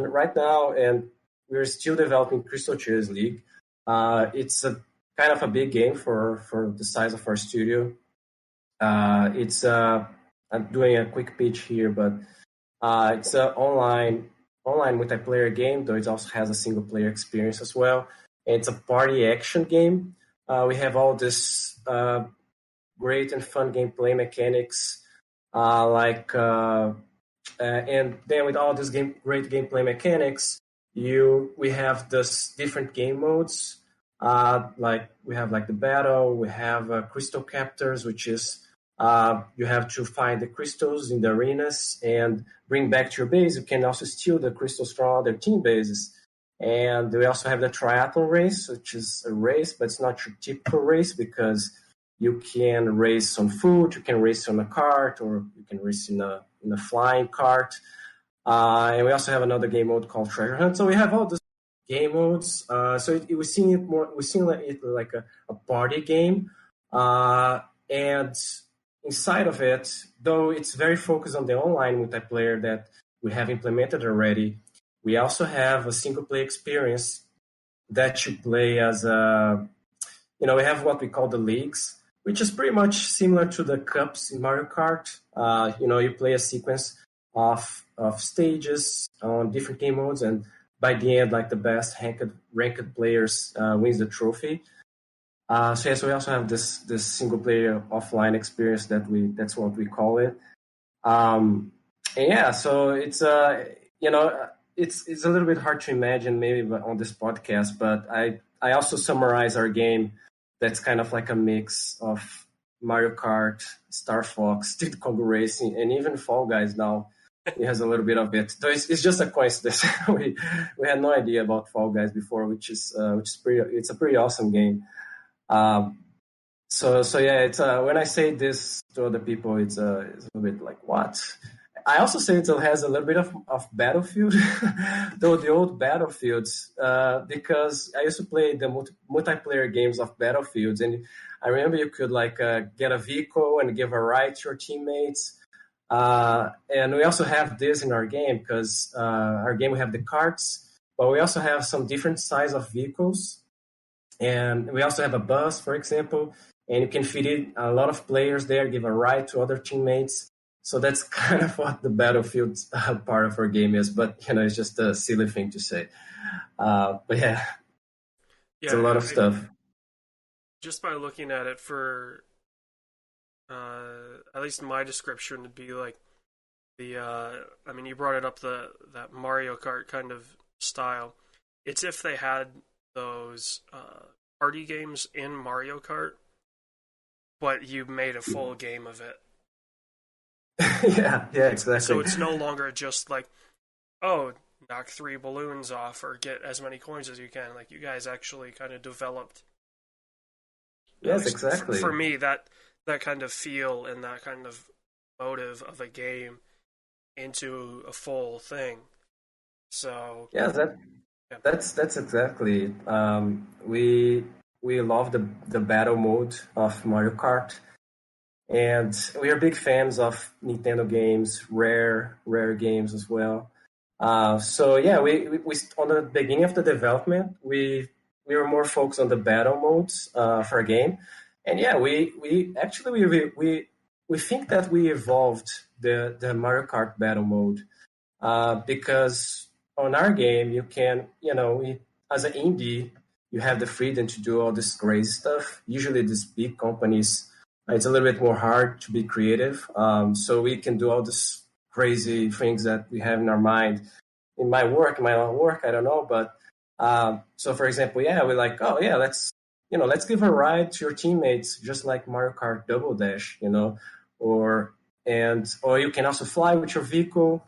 Speaker 6: right now, and we're still developing Crystal Cheers League. It's a kind of a big game for the size of our studio. I'm doing a quick pitch here, but it's an online multiplayer game, though it also has a single player experience as well. It's a party action game. We have all this great and fun gameplay mechanics, and then with all this great gameplay mechanics, we have this different game modes. We have the battle. We have crystal captors, which is you have to find the crystals in the arenas and bring back to your base. You can also steal the crystals from other team bases. And we also have the triathlon race, which is a race, but it's not your typical race because you can race on foot, you can race on a cart, or you can race in a flying cart. And we also have another game mode called Treasure Hunt. So we have all these game modes. So we're seeing it like a party game. And inside of it, though it's very focused on the online multiplayer that we have implemented already, we also have a single-player experience that you play as we have what we call the leagues, which is pretty much similar to the cups in Mario Kart. You play a sequence of stages on different game modes, and by the end, the best ranked players wins the trophy. So we also have this single-player offline experience that's what we call it. So it's it's a little bit hard to imagine maybe on this podcast, but I also summarize our game that's kind of like a mix of Mario Kart, Star Fox, Street Congo Racing, and even Fall Guys now. It has a little bit of it. So it's just a coincidence. we had no idea about Fall Guys before, which is it's a pretty awesome game. It's when I say this to other people, it's a bit like, what? I also say it has a little bit of Battlefield, though the old Battlefields, because I used to play the multiplayer games of Battlefields, and I remember you could get a vehicle and give a ride to your teammates. And we also have this in our game because our game we have the carts, but we also have some different size of vehicles, and we also have a bus, for example, and you can fit in a lot of players there, give a ride to other teammates. So that's kind of what the Battlefield part of our game is, but it's just a silly thing to say. But it's a lot of stuff.
Speaker 5: Just by looking at it, for at least my description would be like you brought it up, that Mario Kart kind of style. It's if they had those party games in Mario Kart, but you made a full game of it.
Speaker 6: yeah, exactly.
Speaker 5: So it's no longer just like, oh, knock 3 balloons off or get as many coins as you can. Like, you guys actually kind of developed.
Speaker 6: Yes, exactly.
Speaker 5: For me, that kind of feel and that kind of motive of a game into a full thing. So
Speaker 6: that's exactly. We love the battle mode of Mario Kart. And we are big fans of Nintendo games, rare games as well. We on the beginning of the development, we were more focused on the battle modes for our game, and we think that we evolved the Mario Kart battle mode because on our game you can as an indie you have the freedom to do all this crazy stuff. Usually these big companies, it's a little bit more hard to be creative. So we can do all this crazy things that we have in our mind. In my work, in my own work, I don't know, but so for example, we're like, oh yeah, let's give a ride to your teammates, just like Mario Kart Double Dash, or you can also fly with your vehicle,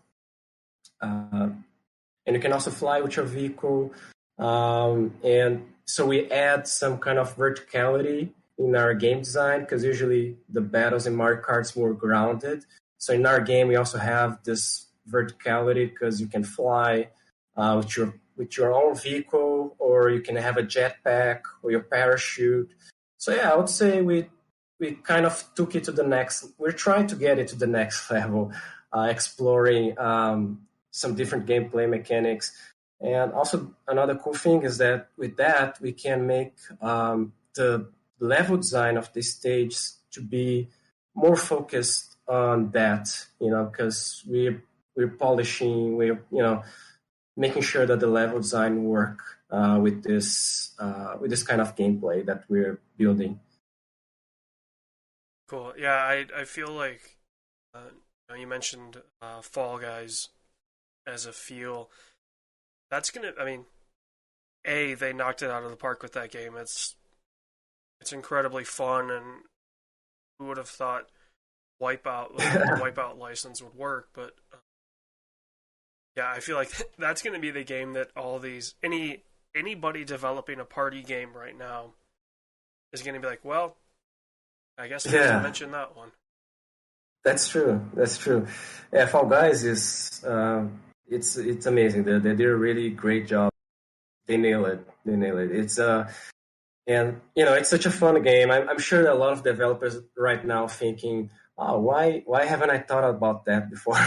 Speaker 6: and you can also fly with your vehicle, and so we add some kind of verticality in our game design, because usually the battles in Mario Kart's more grounded. So in our game, we also have this verticality because you can fly with your own vehicle, or you can have a jetpack or your parachute. So yeah, I would say we kind of took it to the next. We're trying to get it to the next level, exploring some different gameplay mechanics. And also another cool thing is that with that we can make the level design of the stage to be more focused on that, because we're polishing, we're making sure that the level design work with this kind of gameplay that we're building.
Speaker 5: Cool. Yeah, I feel like you mentioned Fall Guys as a feel. That's gonna. I mean, they knocked it out of the park with that game. It's incredibly fun, and who would have thought Wipeout, the Wipeout license would work? But yeah, I feel like that's going to be the game that all these anybody developing a party game right now is going to be like, well, I guess I didn't mention that one.
Speaker 6: That's true. Yeah, Fall Guys is it's amazing. They did a really great job. They nail it. It's and it's such a fun game. I'm sure that a lot of developers right now thinking, oh, why haven't I thought about that before,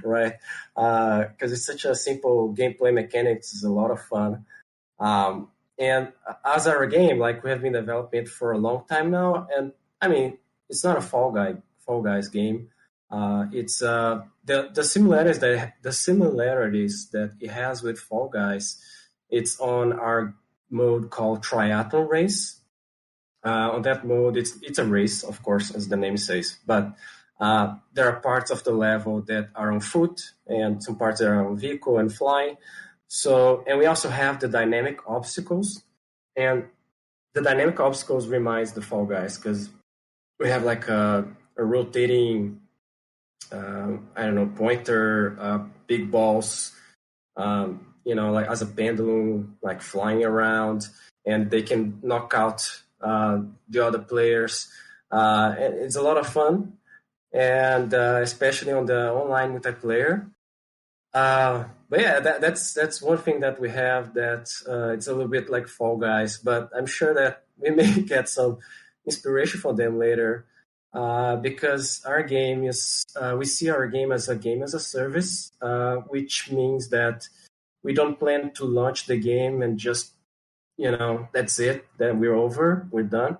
Speaker 6: right? Because it's such a simple gameplay mechanics. It's a lot of fun. And as our game, like, we have been developing it for a long time now, and I mean, it's not a Fall Guys game. It's the similarities that it has with Fall Guys. It's on our mode called Triathlon Race. On that mode, it's a race, of course, as the name says, but there are parts of the level that are on foot, and some parts that are on vehicle and flying. So, and we also have the dynamic obstacles, and the dynamic obstacles reminds the Fall Guys, because we have like a rotating, pointer, big balls, like as a pendulum, like flying around, and they can knock out the other players. It's a lot of fun, and especially on the online multiplayer. But yeah, that's one thing that we have that it's a little bit like Fall Guys, but I'm sure that we may get some inspiration from them later, because our game is we see our game as a service, which means that we don't plan to launch the game and just that's it, then we're done.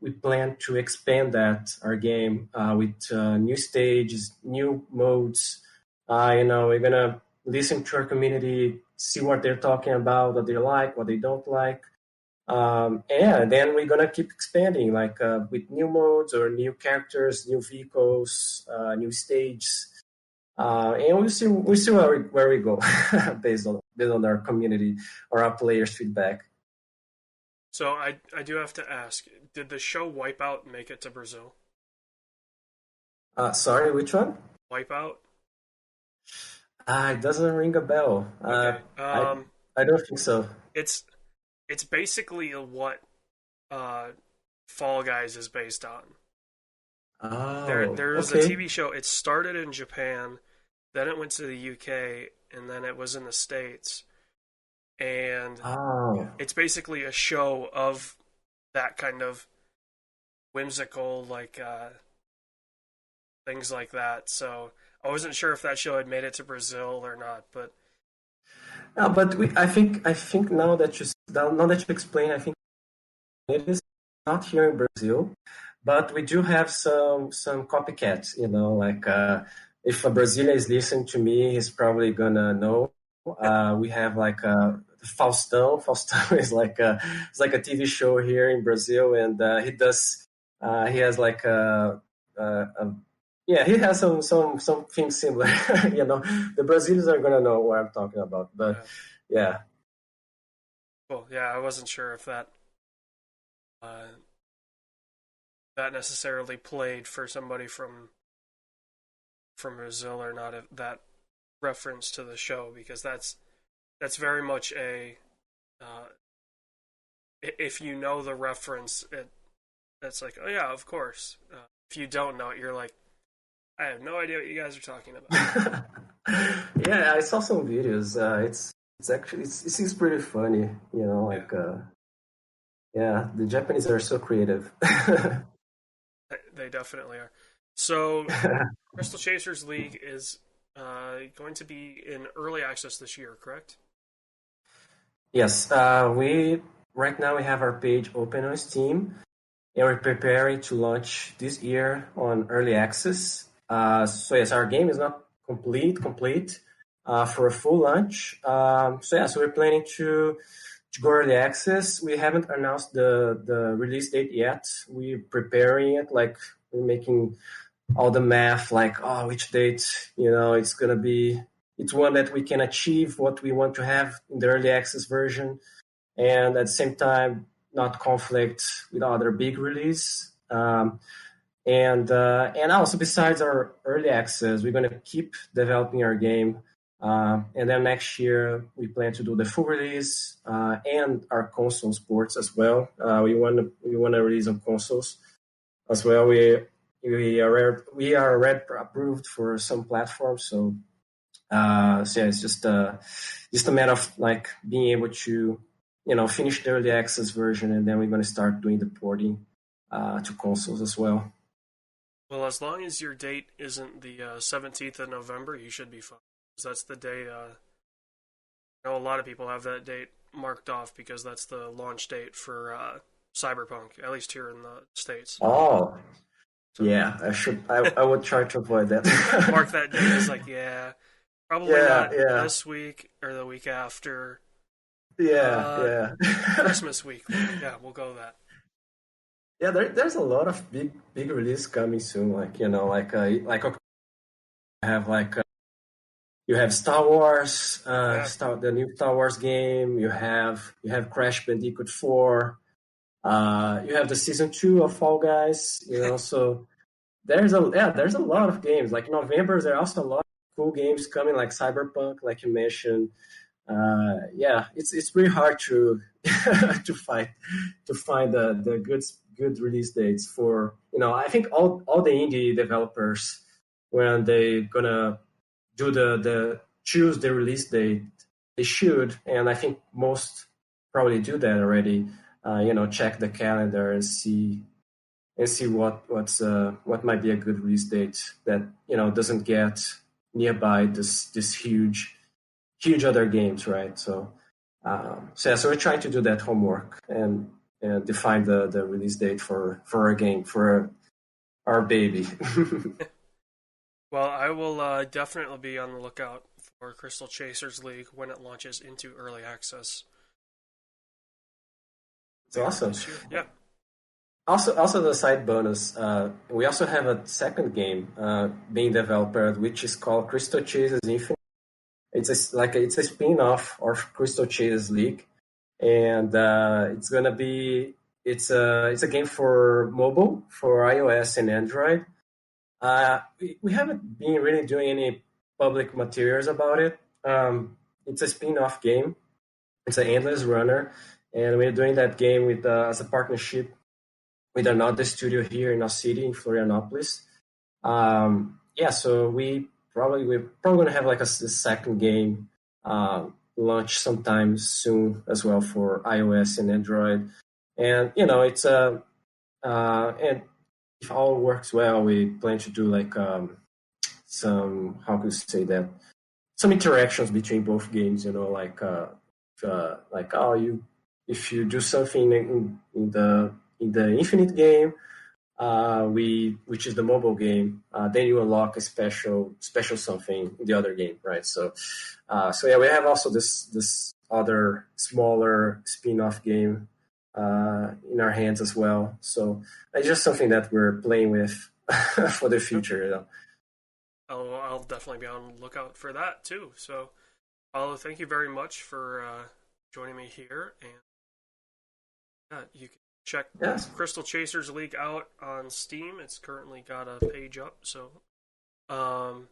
Speaker 6: We plan to expand our game with new stages, new modes. We're gonna listen to our community, see what they're talking about, what they like, what they don't like, and then we're gonna keep expanding, like with new modes or new characters, new vehicles, new stages, and we'll see where we go based on our community or our players' feedback.
Speaker 5: So I do have to ask, did the show Wipeout make it to Brazil?
Speaker 6: Sorry, which one?
Speaker 5: Wipeout?
Speaker 6: It doesn't ring a bell.
Speaker 5: Okay.
Speaker 6: I don't think so.
Speaker 5: It's basically what Fall Guys is based on.
Speaker 6: Oh,
Speaker 5: there's a TV show. It started in Japan, then it went to the UK, and then it was in the States. And it's basically a show of that kind of whimsical, like things like that. So I wasn't sure if that show had made it to Brazil or not, but
Speaker 6: I think now that you explain, I think it is not here in Brazil, but we do have some copycats. Like if a Brazilian is listening to me, he's probably gonna know. We have like Faustão. Faustão is like it's like a TV show here in Brazil, and he has like a Yeah, he has some things similar. The Brazilians are gonna know what I'm talking about. But yeah.
Speaker 5: Cool. Yeah, I wasn't sure if that uh, that necessarily played for somebody from Brazil or not. If that reference to the show, because that's very much a if you know the reference, it's like, oh yeah, of course. If you don't know it, you're like, I have no idea what you guys are talking about.
Speaker 6: Yeah, I saw some videos. It's actually it seems pretty funny. Yeah, the Japanese are so creative.
Speaker 5: They definitely are. So, Crystal Chasers League is going to be in early access this year, correct?
Speaker 6: Yes, we right now we have our page open on Steam, and we're preparing to launch this year on early access. So yes, our game is not complete for a full launch. So we're planning to go early access. We haven't announced the release date yet. We're preparing it, like we're making all the math, like which date it's gonna be. It's one that we can achieve what we want to have in the early access version, and at the same time not conflict with other big release. And also, besides our early access, we're going to keep developing our game. And then next year, we plan to do the full release and our console sports as well. We want to release on consoles as well. We are red approved for some platforms, so yeah, it's just a matter of like being able to finish the early access version, and then we're going to start doing the porting to consoles as well.
Speaker 5: Well, as long as your date isn't the 17th of November, you should be fine. Because that's the day. I know a lot of people have that date marked off because that's the launch date for Cyberpunk, at least here in the States.
Speaker 6: Oh, so, yeah. I would try to avoid that.
Speaker 5: Mark that date as like, probably not this week or the week after.
Speaker 6: Yeah.
Speaker 5: Christmas week. Yeah, we'll go with that.
Speaker 6: Yeah, there's a lot of big release coming soon. You have Star Wars, the new Star Wars game. You have Crash Bandicoot 4. You have the season 2 of Fall Guys. So there's a lot of games. Like in November, there are also a lot of cool games coming, like Cyberpunk, like you mentioned. It's really hard to to find the good release dates for I think all the indie developers, when they gonna do the choose the release date, they should, and I think most probably do that already. Check the calendar and see what might be a good release date that doesn't get nearby this huge other games, right? So we're trying to do that homework and define the release date for our game, for our baby.
Speaker 5: Well, I will definitely be on the lookout for Crystal Chasers League when it launches into early access.
Speaker 6: It's awesome.
Speaker 5: Yeah.
Speaker 6: Also, the side bonus, we also have a second game being developed, which is called Crystal Chasers Infinite. It's a spin-off of Crystal Chasers League, and it's a game for mobile, for iOS and Android. We haven't been really doing any public materials about it. It's a spin-off game. It's an endless runner, and we're doing that game with as a partnership with another studio here in our city in Florianopolis. So we're probably gonna have like a second game launch sometime soon as well for iOS and Android. And it's and if all works well, we plan to do like some, how could you say that, some interactions between both games. If you do something in the Infinite game, which is the mobile game, then you unlock a special something in the other game, right? So we have also this other smaller spin-off game in our hands as well. So it's just something that we're playing with for the future. You know.
Speaker 5: I'll definitely be on the lookout for that too. So, Paulo, thank you very much for joining me here, and you can check Crystal Chasers League out on Steam. It's currently got a page up. So, and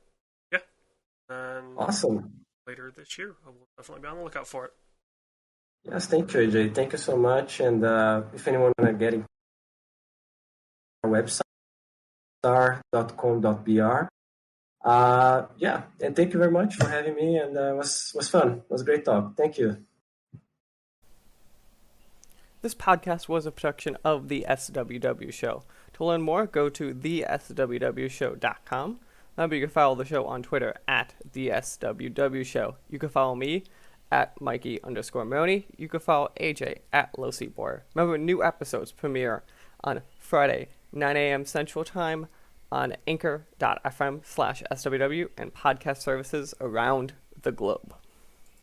Speaker 6: Awesome.
Speaker 5: later this year, I will definitely be on the lookout for it.
Speaker 6: Yes, thank you, AJ. Thank you so much. And if anyone want to get in our website, star.com.br. And thank you very much for having me. And it was fun. It was a great talk. Thank you.
Speaker 2: This podcast was a production of the SWW Show. To learn more, go to theswwshow.com. Remember, you can follow the show on Twitter at the SWW Show. You can follow me at Mikey_Moni. You can follow AJ at LowSeatBoy. Remember, new episodes premiere on Friday, 9 a.m. Central Time on anchor.fm/SWW and podcast services around the globe.